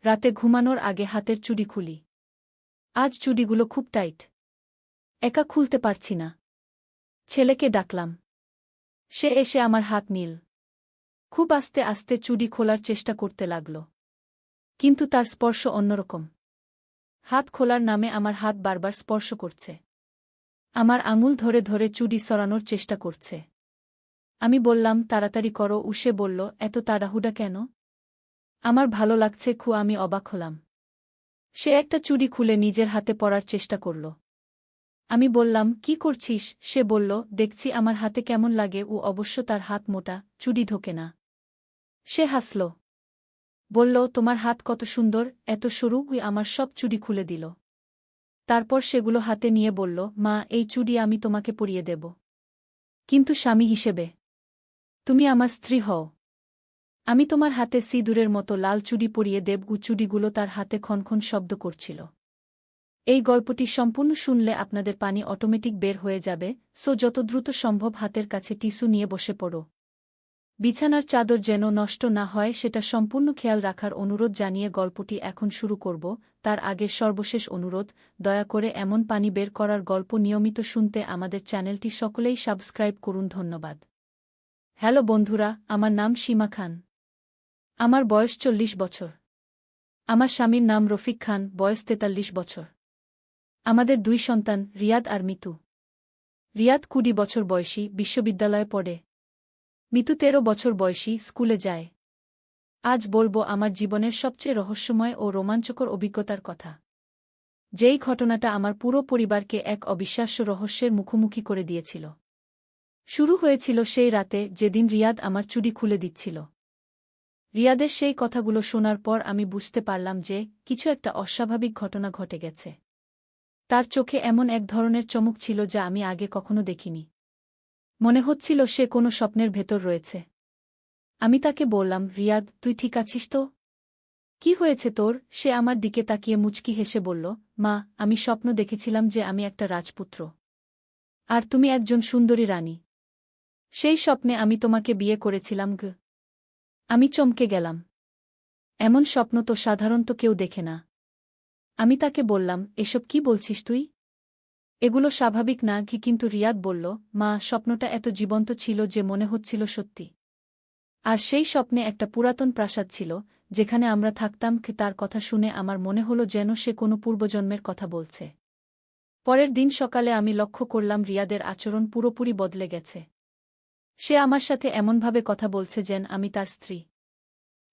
রাতে ঘুমানোর আগে হাতের চুড়ি খুলি। আজ চুড়িগুলো খুব টাইট। একা খুলতে পারছি না। ছেলেকে ডাকলাম। সে এসে আমার হাত নিল। খুব আস্তে আস্তে চুড়ি খোলার চেষ্টা করতে লাগল। কিন্তু তার স্পর্শ অন্যরকম। হাত খোলার নামে আমার হাত বারবার স্পর্শ করছে। আমার আঙুল ধরে ধরে চুড়ি সরানোর চেষ্টা করছে। আমি বললাম, তাড়াতাড়ি করো। সে বলল, এত তাড়াহুড়া কেন? আমার ভালো লাগছে। আমি অবাক হলাম। সে একটা চুড়ি খুলে নিজের হাতে পরার চেষ্টা করল। আমি বললাম, কি করছিস? সে বলল, দেখছি আমার হাতে কেমন লাগে। অবশ্য তার হাত মোটা, চুড়ি ঢোকে না। সে হাসল। বলল, তোমার হাত কত সুন্দর, এত সরু। আমার সব চুড়ি খুলে দিল। তারপর সেগুলো হাতে নিয়ে বলল, মা, এই চুড়ি আমি তোমাকে পরিয়ে দেব। কিন্তু স্বামী হিসেবে। তুমি আমার স্ত্রী হও। আমি তোমার হাতে সিঁদুরের মতো লাল চুড়ি পরিয়ে দেব। চুড়িগুলো তার হাতে ক্ষণক্ষণ শব্দ করছিল। এই গল্পটি সম্পূর্ণ শুনলে আপনাদের পানি অটোমেটিক বের হয়ে যাবে, যত দ্রুত সম্ভব হাতের কাছে টিস্যু নিয়ে বসে পড়ো। বিছানার চাদর যেন নষ্ট না হয় সেটা সম্পূর্ণ খেয়াল রাখার অনুরোধ জানিয়ে গল্পটি এখন শুরু করব। তার আগে সর্বশেষ অনুরোধ, দয়া করে এমন পানি বের করার গল্প নিয়মিত শুনতে আমাদের চ্যানেলটি সকলেই সাবস্ক্রাইব করুন। ধন্যবাদ। হ্যালো বন্ধুরা, আমার নাম সীমা খান। আমার বয়স 40 বছর। আমার স্বামীর নাম রফিক খান, বয়স 43 বছর। আমাদের 2 সন্তান, রিয়াদ আর মিতু। রিয়াদ 20 বছর বয়সী, বিশ্ববিদ্যালয়ে পড়ে। মিতু 13 বছর বয়সী, স্কুলে যায়। আজ বলবো আমার জীবনের সবচেয়ে রহস্যময় ও রোমাঞ্চকর অভিজ্ঞতার কথা। যেই ঘটনাটা আমার পুরো পরিবারকে এক অবিশ্বাস্য রহস্যের মুখোমুখি করে দিয়েছিল। শুরু হয়েছিল সেই রাতে যেদিন রিয়াদ আমার চুড়ি খুলে দিচ্ছিল। রিয়াদের সেই কথাগুলো শোনার পর আমি বুঝতে পারলাম যে কিছু একটা অস্বাভাবিক ঘটনা ঘটে গেছে। তার চোখে এমন এক ধরনের চমক ছিল যা আমি আগে কখনো দেখিনি। মনে হচ্ছিল সে কোনো স্বপ্নের ভেতর রয়েছে। আমি তাকে বললাম, রিয়াদ, তুই ঠিক আছিস তো? কি হয়েছে তোর? সে আমার দিকে তাকিয়ে মুচকি হেসে বলল, মা, আমি স্বপ্ন দেখেছিলাম যে আমি একটা রাজপুত্র। আর তুমি একজন সুন্দরী রানী। সেই স্বপ্নে আমি তোমাকে বিয়ে করেছিলাম। আমি চমকে গেলাম। এমন স্বপ্ন তো সাধারণত কেউ দেখে না। আমি তাকে বললাম, এসব কি বলছিস তুই? এগুলো স্বাভাবিক না। কিন্তু রিয়াদ বলল, মা, স্বপ্নটা এত জীবন্ত ছিল যে মনে হচ্ছিল সত্যি। আর সেই স্বপ্নে একটা পুরাতন প্রাসাদ ছিল, যেখানে আমরা থাকতাম। তার কথা শুনে আমার মনে হলো যেন সে কোনো পূর্বজন্মের কথা বলছে। পরের দিন সকালে আমি লক্ষ্য করলাম রিয়াদের আচরণ পুরোপুরি বদলে গেছে। সে আমার সাথে এমনভাবে কথা বলছে যেন আমি তার স্ত্রী।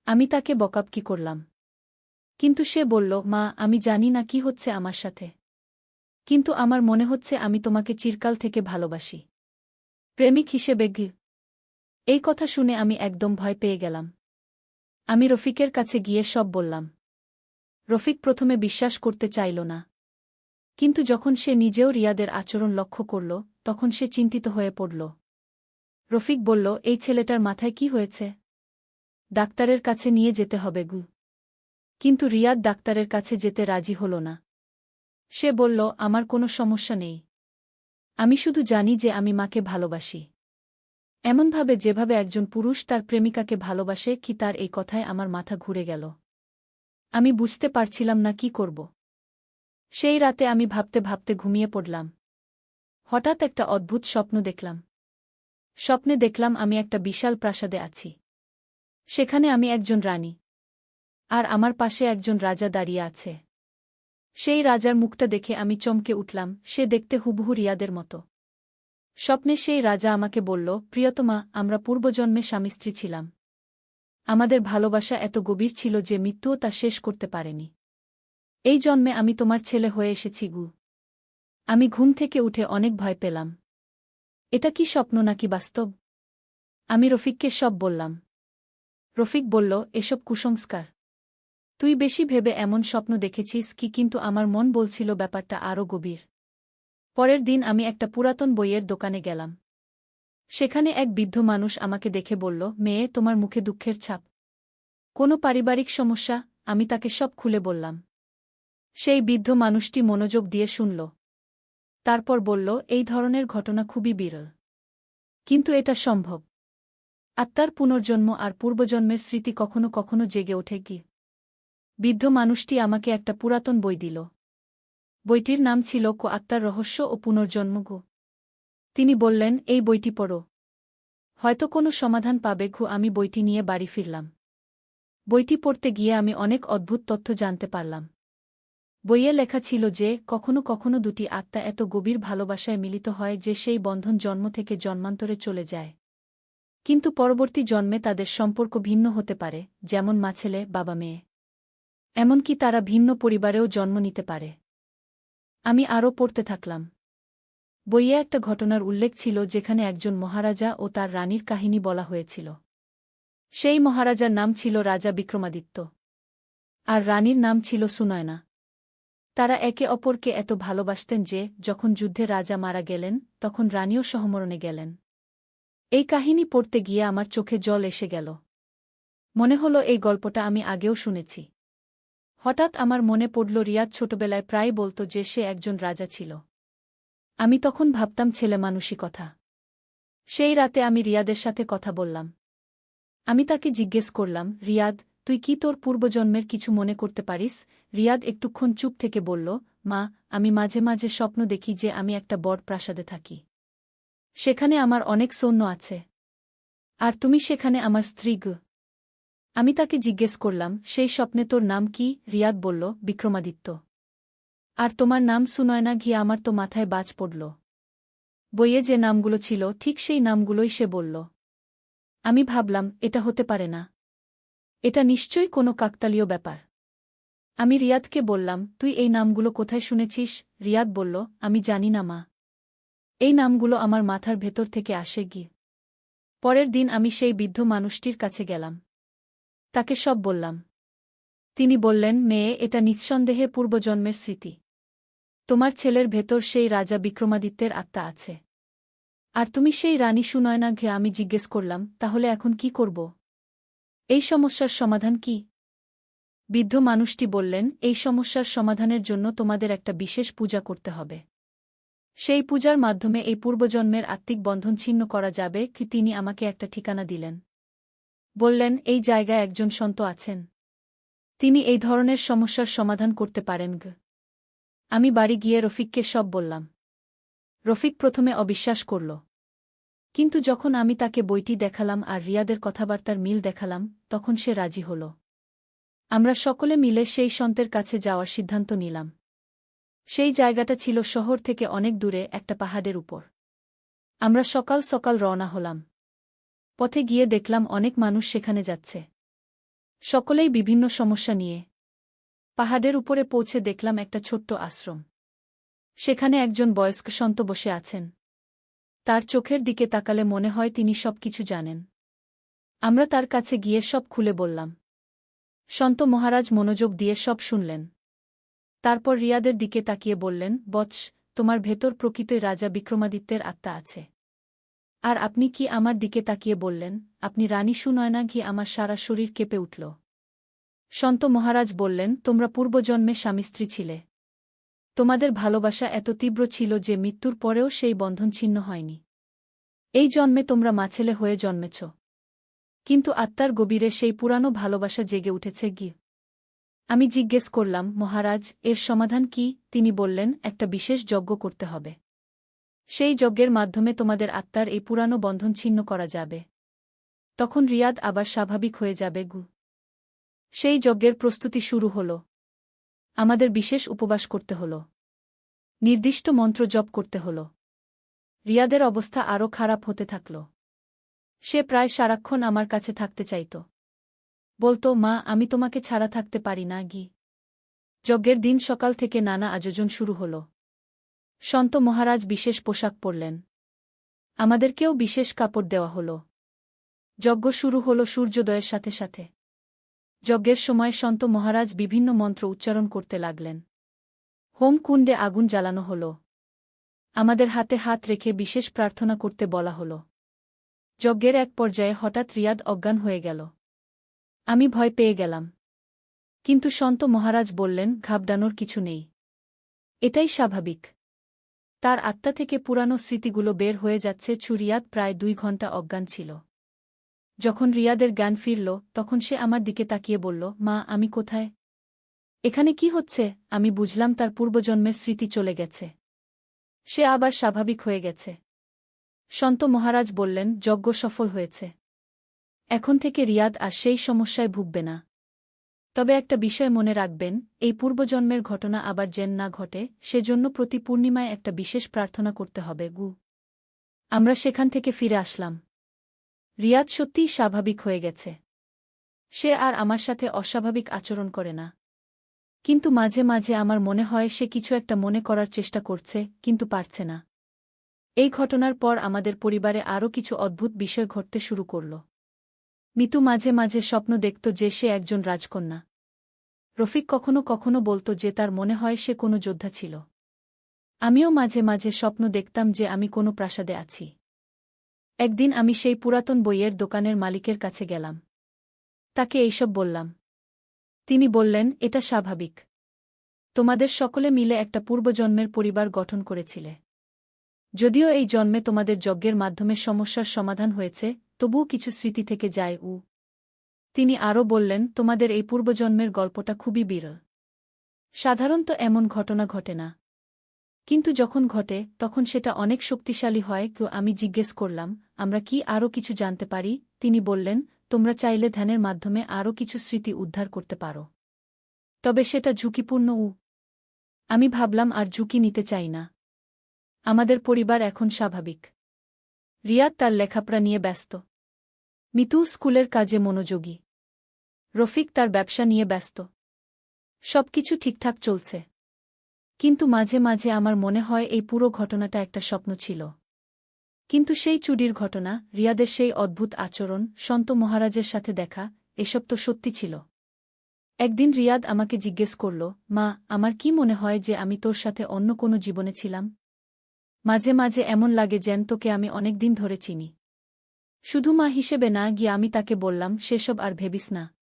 আমি তাকে বকাবকি করলাম। কিন্তু সে বলল, মা, আমি জানি না কি হচ্ছে আমার সাথে। কিন্তু আমার মনে হচ্ছে আমি তোমাকে চিরকাল থেকে ভালোবাসি। প্রেমিক হিসেবে। এই কথা শুনে আমি একদম ভয় পেয়ে গেলাম। আমি রফিকের কাছে গিয়ে সব বললাম। রফিক প্রথমে বিশ্বাস করতে চাইল না। কিন্তু যখন সে নিজেও রিয়াদের আচরণ লক্ষ্য করল, তখন সে চিন্তিত হয়ে পড়ল। রফিক বলল, এই ছেলেটার মাথায় কি হয়েছে? ডাক্তারের কাছে নিয়ে যেতে হবে। কিন্তু রিয়াদ ডাক্তারের কাছে যেতে রাজি হল না। সে বলল, আমার কোনো সমস্যা নেই। আমি শুধু জানি যে আমি মাকে ভালোবাসি। এমনভাবে যেভাবে একজন পুরুষ তার প্রেমিকাকে ভালোবাসে। তার এই কথায় আমার মাথা ঘুরে গেল। আমি বুঝতে পারছিলাম না কি করব। সেই রাতে আমি ভাবতে ভাবতে ঘুমিয়ে পড়লাম। হঠাৎ একটা অদ্ভুত স্বপ্ন দেখলাম। স্বপ্নে দেখলাম আমি একটা বিশাল প্রাসাদে আছি। সেখানে আমি একজন রানী। আর আমার পাশে একজন রাজা দাঁড়িয়ে আছে। সেই রাজার মুখটা দেখে আমি চমকে উঠলাম। সে দেখতে হুবহু রিয়াদের মতো। স্বপ্নে সেই রাজা আমাকে বলল, প্রিয়তমা, আমরা পূর্বজন্মে স্বামী স্ত্রী ছিলাম। আমাদের ভালোবাসা এত গভীর ছিল যে মৃত্যুও তা শেষ করতে পারেনি। এই জন্মে আমি তোমার ছেলে হয়ে এসেছি। আমি ঘুম থেকে উঠে অনেক ভয় পেলাম। এটা কি স্বপ্ন নাকি বাস্তব? আমি রফিককে সব বললাম। রফিক বলল, এসব কুসংস্কার। তুই বেশি ভেবে এমন স্বপ্ন দেখেছিস। কিন্তু আমার মন বলছিল ব্যাপারটা আরও গভীর। পরের দিন আমি একটা পুরাতন বইয়ের দোকানে গেলাম। সেখানে এক বৃদ্ধ মানুষ আমাকে দেখে বলল, মেয়ে, তোমার মুখে দুঃখের ছাপ। কোনো পারিবারিক সমস্যা? আমি তাকে সব খুলে বললাম। সেই বৃদ্ধ মানুষটি মনোযোগ দিয়ে শুনল। তারপর বলল, এই ধরনের ঘটনা খুবই বিরল। কিন্তু এটা সম্ভব। আত্মার পুনর্জন্ম আর পূর্বজন্মের স্মৃতি কখনো কখনো জেগে ওঠে। বৃদ্ধ মানুষটি আমাকে একটা পুরাতন বই দিল। বইটির নাম ছিল আত্মার রহস্য ও পুনর্জন্ম। তিনি বললেন, এই বইটি পড়ো, হয়তো কোনো সমাধান পাবে। আমি বইটি নিয়ে বাড়ি ফিরলাম। বইটি পড়তে গিয়ে আমি অনেক অদ্ভুত তথ্য জানতে পারলাম। বইয়ে লেখা ছিল যে কখনো কখনো দুটি আত্মা এত গভীর ভালোবাসায় মিলিত হয় যে সেই বন্ধন জন্ম থেকে জন্মান্তরে চলে যায়, কিন্তু পরবর্তী জন্মে তাদের সম্পর্ক ভিন্ন হতে পারে, যেমন মা ছেলে, বাবা মেয়ে। এমনকি তারা ভিন্ন পরিবারেও জন্ম নিতে পারে। আমি আরও পড়তে থাকলাম। বইয়ে একটা ঘটনার উল্লেখ ছিল যেখানে একজন মহারাজা ও তার রানীর কাহিনী বলা হয়েছিল। সেই মহারাজার নাম ছিল রাজা বিক্রমাদিত্য, আর রানীর নাম ছিল সুনয়না। তারা একে অপরকে এত ভালোবাসতেন যে যখন যুদ্ধে রাজা মারা গেলেন তখন রানীও সহমরণে গেলেন। এই কাহিনী পড়তে গিয়ে আমার চোখে জল এসে গেল। মনে হলো এই গল্পটা আমি আগেও শুনেছি। হঠাৎ আমার মনে পড়ল রিয়াদ ছোটবেলায় প্রায় বলত যে সে একজন রাজা ছিল। আমি তখন ভাবতাম ছেলেমানুষি কথা। সেই রাতে আমি রিয়াদের সাথে কথা বললাম। আমি তাকে জিজ্ঞেস করলাম, রিয়াদ, তুই কি তোর পূর্বজন্মের কিছু মনে করতে পারিস? রিয়াদ একটুক্ষণ চুপ থেকে বলল, মা, আমি মাঝে মাঝে স্বপ্ন দেখি যে আমি একটা বড় প্রাসাদে থাকি। সেখানে আমার অনেক সৈন্য আছে, আর তুমি সেখানে আমার স্ত্রী। আমি তাকে জিজ্ঞেস করলাম, সেই স্বপ্নে তোর নাম কি? রিয়াদ বলল, বিক্রমাদিত্য। আর তোমার নাম সুনয়না। আমার তো মাথায় বাজ পড়ল। বইয়ে যে নামগুলো ছিল ঠিক সেই নামগুলোই সে বলল। আমি ভাবলাম, এটা হতে পারে না। এটা নিশ্চয়ই কোনো কাকতালীয় ব্যাপার। আমি রিয়াদকে বললাম, তুই এই নামগুলো কোথায় শুনেছিস? রিয়াদ বলল, আমি জানি না মা। এই নামগুলো আমার মাথার ভেতর থেকে আসে। পরের দিন আমি সেই বৃদ্ধ মানুষটির কাছে গেলাম। তাকে সব বললাম। তিনি বললেন, মেয়ে, এটা নিঃসন্দেহে পূর্বজন্মের স্মৃতি। তোমার ছেলের ভেতর সেই রাজা বিক্রমাদিত্যের আত্মা আছে, আর তুমি সেই রানী সুনয়না। আমি জিজ্ঞেস করলাম, তাহলে এখন কি করব? এই সমস্যার সমাধান কি? বৃদ্ধ মানুষটি বললেন, এই সমস্যার সমাধানের জন্য তোমাদের একটা বিশেষ পূজা করতে হবে। সেই পূজার মাধ্যমে এই পূর্বজন্মের আত্মিক বন্ধন ছিন্ন করা যাবে। তিনি আমাকে একটা ঠিকানা দিলেন। বললেন, এই জায়গায় একজন সন্ত আছেন, তিনি এই ধরনের সমস্যার সমাধান করতে পারেন। আমি বাড়ি গিয়ে রফিককে সব বললাম। রফিক প্রথমে অবিশ্বাস করল, কিন্তু যখন আমি তাকে বইটি দেখালাম আর রিয়াদের কথাবার্তার মিল দেখালাম তখন সে রাজি হল। আমরা সকলে মিলে সেই সন্তের কাছে যাওয়ার সিদ্ধান্ত নিলাম। সেই জায়গাটা ছিল শহর থেকে অনেক দূরে একটা পাহাড়ের উপর। আমরা সকাল সকাল রওনা হলাম। পথে গিয়ে দেখলাম অনেক মানুষ সেখানে যাচ্ছে, সকলেই বিভিন্ন সমস্যা নিয়ে। পাহাড়ের উপরে পৌঁছে দেখলাম একটা ছোট্ট আশ্রম। সেখানে একজন বয়স্ক সন্ত বসে আছেন। তার চোখের দিকে তাকালে মনে হয় তিনি সব কিছু জানেন। আমরা তার কাছে গিয়ে সব খুলে বললাম। সন্ত মহারাজ মনোযোগ দিয়ে সব শুনলেন। তারপর রিয়াদের দিকে তাকিয়ে বললেন, বৎস, তোমার ভেতর প্রকৃতই রাজা বিক্রমাদিত্যের আত্মা আছে। আর আপনি কি? আমার দিকে তাকিয়ে বললেন, আপনি রানী সুনয়না। আমার সারা শরীর কেঁপে উঠল। সন্ত মহারাজ বললেন, তোমরা পূর্বজন্মে স্বামী স্ত্রী ছিলে। তোমাদের ভালোবাসা এত তীব্র ছিল যে মৃত্যুর পরেও সেই বন্ধন ছিন্ন হয়নি। এই জন্মে তোমরা মাছেলে হয়ে জন্মেছ, কিন্তু আত্মার গভীরে সেই পুরানো ভালোবাসা জেগে উঠেছে। আমি জিজ্ঞেস করলাম, মহারাজ, এর সমাধান কি? তিনি বললেন, একটা বিশেষ যজ্ঞ করতে হবে। সেই যজ্ঞের মাধ্যমে তোমাদের আত্মার এই পুরানো বন্ধন ছিন্ন করা যাবে। তখন রিয়াদ আবার স্বাভাবিক হয়ে যাবে। সেই যজ্ঞের প্রস্তুতি শুরু হল। আমাদের বিশেষ উপবাস করতে হল, নির্দিষ্ট মন্ত্র জপ করতে হল। রিয়াদের অবস্থা আরও খারাপ হতে থাকল। সে প্রায় সারাক্ষণ আমার কাছে থাকতে চাইত। বলতো, মা, আমি তোমাকে ছাড়া থাকতে পারি না। যজ্ঞের দিন সকাল থেকে নানা আয়োজন শুরু হল। সন্ত মহারাজ বিশেষ পোশাক পরলেন। আমাদেরকেও বিশেষ কাপড় দেওয়া হল। যজ্ঞ শুরু হল সূর্যোদয়ের সাথে সাথে। যজ্ঞের সময় সন্ত মহারাজ বিভিন্ন মন্ত্র উচ্চারণ করতে লাগলেন। হোম কুণ্ডে আগুন জ্বালানো হল। আমাদের হাতে হাত রেখে বিশেষ প্রার্থনা করতে বলা হল। যজ্ঞের এক পর্যায়ে হঠাৎ রিয়াদ অজ্ঞান হয়ে গেল। আমি ভয় পেয়ে গেলাম, কিন্তু সন্ত মহারাজ বললেন, ঘাবড়ানোর কিছু নেই, এটাই স্বাভাবিক। তার আত্মা থেকে পুরানো স্মৃতিগুলো বের হয়ে যাচ্ছে। রিয়াদ প্রায় 2 ঘণ্টা অজ্ঞান ছিল। যখন রিয়াদের জ্ঞান ফিরল তখন সে আমার দিকে তাকিয়ে বলল, মা, আমি কোথায়? এখানে কি হচ্ছে? আমি বুঝলাম তার পূর্বজন্মের স্মৃতি চলে গেছে। সে আবার স্বাভাবিক হয়ে গেছে। সন্ত মহারাজ বললেন, যজ্ঞ সফল হয়েছে। এখন থেকে রিয়াদ আর সেই সমস্যায় ভুগবে না। তবে একটা বিষয় মনে রাখবেন, এই পূর্বজন্মের ঘটনা আবার যেন না ঘটে, সেজন্য প্রতি পূর্ণিমায় একটা বিশেষ প্রার্থনা করতে হবে। আমরা সেখান থেকে ফিরে আসলাম। রিয়াদ সত্যিই স্বাভাবিক হয়ে গেছে। সে আর আমার সাথে অস্বাভাবিক আচরণ করে না। কিন্তু মাঝে মাঝে আমার মনে হয় সে কিছু একটা মনে করার চেষ্টা করছে, কিন্তু পারছে না। এই ঘটনার পর আমাদের পরিবারে আরও কিছু অদ্ভুত বিষয় ঘটতে শুরু করল। মিতু মাঝে মাঝে স্বপ্ন দেখত যে সে একজন রাজকন্যা। রফিক কখনো কখনো বলত যে তার মনে হয় সে কোনো যোদ্ধা ছিল। আমিও মাঝে মাঝে স্বপ্ন দেখতাম যে আমি কোনো প্রাসাদে আছি। একদিন আমি সেই পুরাতন বইয়ের দোকানের মালিকের কাছে গেলাম। তাকে এইসব বললাম। তিনি বললেন, এটা স্বাভাবিক। তোমাদের সকলে মিলে একটা পূর্বজন্মের পরিবার গঠন করেছিলে। যদিও এই জন্মে তোমাদের যজ্ঞের মাধ্যমে সমস্যার সমাধান হয়েছে, তবুও কিছু স্মৃতি থেকে যায়। তিনি আরও বললেন, তোমাদের এই পূর্বজন্মের গল্পটা খুবই বিরল। সাধারণত এমন ঘটনা ঘটে না। কিন্তু যখন ঘটে, তখন সেটা অনেক শক্তিশালী হয়। আমি জিজ্ঞেস করলাম, আমরা কি আরও কিছু জানতে পারি? তিনি বললেন, তোমরা চাইলে ধ্যানের মাধ্যমে আরও কিছু স্মৃতি উদ্ধার করতে পারো। তবে সেটা ঝুঁকিপূর্ণ। আমি ভাবলাম আর ঝুঁকি নিতে চাই না। আমাদের পরিবার এখন স্বাভাবিক। রিয়াদ তার লেখাপড়া নিয়ে ব্যস্ত। মিতু স্কুলের কাজে মনোযোগী। রফিক তার ব্যবসা নিয়ে ব্যস্ত। সবকিছু ঠিকঠাক চলছে। কিন্তু মাঝে মাঝে আমার মনে হয় এই পুরো ঘটনাটা একটা স্বপ্ন ছিল। কিন্তু সেই চুরির ঘটনা, রিয়াদের সেই অদ্ভুত আচরণ, সন্ত মহারাজের সাথে দেখা, এসব তো সত্যি ছিল। একদিন রিয়াদ আমাকে জিজ্ঞেস করল, মা, আমার কি মনে হয় যে আমি তোর সাথে অন্য কোনো জীবনে ছিলাম? মাঝে মাঝে এমন লাগে যেন তোকে আমি অনেক দিন ধরে চিনি। শুধু মা হিসেবে না। গিয়ে আমি তাকে বললাম, সেসব আর ভেবিস না।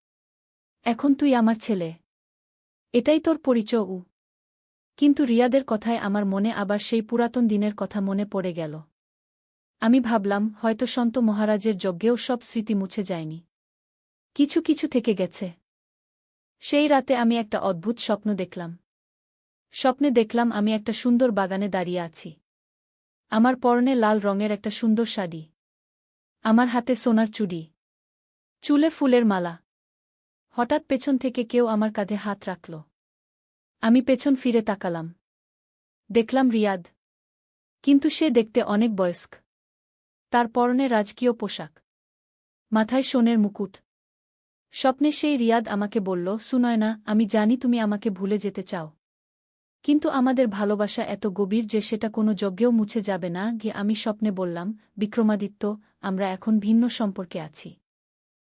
এখন তুই আমার ছেলে। এটাই তোর পরিচয়। কিন্তু রিয়াদের কথায় আমার মনে আবার সেই পুরাতন দিনের কথা মনে পড়ে গেল। আমি ভাবলাম, হয়তো সন্ত মহারাজের যজ্ঞেও সব স্মৃতি মুছে যায়নি। কিছু কিছু থেকে গেছে। সেই রাতে আমি একটা অদ্ভুত স্বপ্ন দেখলাম। স্বপ্নে দেখলাম আমি একটা সুন্দর বাগানে দাঁড়িয়ে আছি। আমার পরনে লাল রঙের একটা সুন্দর শাড়ি। আমার হাতে সোনার চুড়ি। চুলে ফুলের মালা। হঠাৎ পেছন থেকে কেউ আমার কাঁধে হাত রাখল। আমি পেছন ফিরে তাকালাম। দেখলাম রিয়াদ। কিন্তু সে দেখতে অনেক বয়স্ক। তার পরনে রাজকীয় পোশাক। মাথায় সোনের মুকুট। স্বপ্নে সেই রিয়াদ আমাকে বলল, সুনয়না, আমি জানি তুমি আমাকে ভুলে যেতে চাও। কিন্তু আমাদের ভালোবাসা এত গভীর যে সেটা কোনো যজ্ঞেও মুছে যাবে না। আমি স্বপ্নে বললাম, বিক্রমাদিত্য, আমরা এখন ভিন্ন সম্পর্কে আছি।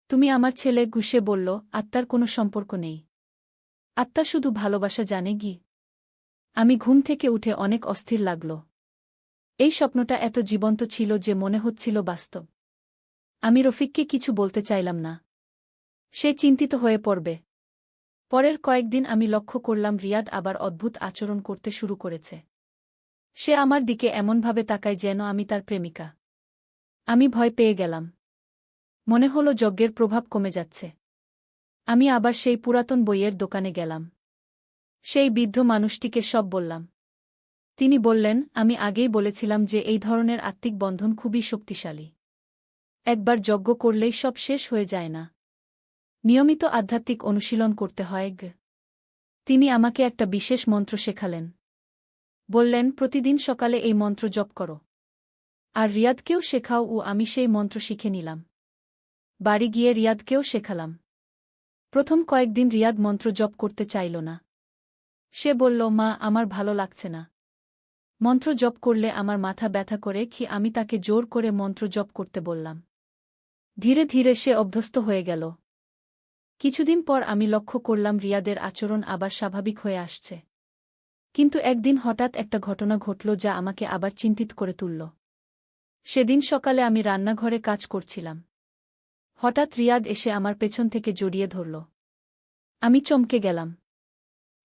তুমি আমার ছেলে। সে বলল, আত্মার কোনো সম্পর্ক নেই। আত্মা শুধু ভালোবাসা জানে। আমি ঘুম থেকে উঠে অনেক অস্থির লাগল। এই স্বপ্নটা এত জীবন্ত ছিল যে মনে হচ্ছিল বাস্তব। আমি রফিককে কিছু বলতে চাইলাম না। সে চিন্তিত হয়ে পড়বে। পরের কয়েকদিন আমি লক্ষ্য করলাম রিয়াদ আবার অদ্ভুত আচরণ করতে শুরু করেছে। সে আমার দিকে এমনভাবে তাকায় যেন আমি তার প্রেমিকা। আমি ভয় পেয়ে গেলাম। মনে হলো যজ্ঞের প্রভাব কমে যাচ্ছে। আমি আবার সেই পুরাতন বইয়ের দোকানে গেলাম। সেই বৃদ্ধ মানুষটিকে সব বললাম। তিনি বললেন, আমি আগেই বলেছিলাম যে এই ধরনের আত্মিক বন্ধন খুবই শক্তিশালী। একবার যজ্ঞ করলেই সব শেষ হয়ে যায় না। নিয়মিত আধ্যাত্মিক অনুশীলন করতে হয়। তিনি আমাকে একটা বিশেষ মন্ত্র শেখালেন। বললেন, প্রতিদিন সকালে এই মন্ত্র জপ করো। আর রিয়াদকেও শেখাও। আমি সেই মন্ত্র শিখে নিলাম। বাড়ি গিয়ে রিয়াদকেও শেখালাম। প্রথম কয়েকদিন রিয়াদ মন্ত্র জপ করতে চাইল না। সে বলল, মা, আমার ভালো লাগছে না। মন্ত্র জপ করলে আমার মাথা ব্যথা করে। আমি তাকে জোর করে মন্ত্র জপ করতে বললাম। ধীরে ধীরে সে অভ্যস্ত হয়ে গেল। কিছুদিন পর আমি লক্ষ্য করলাম রিয়াদের আচরণ আবার স্বাভাবিক হয়ে আসছে। কিন্তু একদিন হঠাৎ একটা ঘটনা ঘটল যা আমাকে আবার চিন্তিত করে তুলল। সেদিন সকালে আমি রান্নাঘরে কাজ করছিলাম। হঠাৎ রিয়াদ এসে আমার পেছন থেকে জড়িয়ে ধরল। আমি চমকে গেলাম।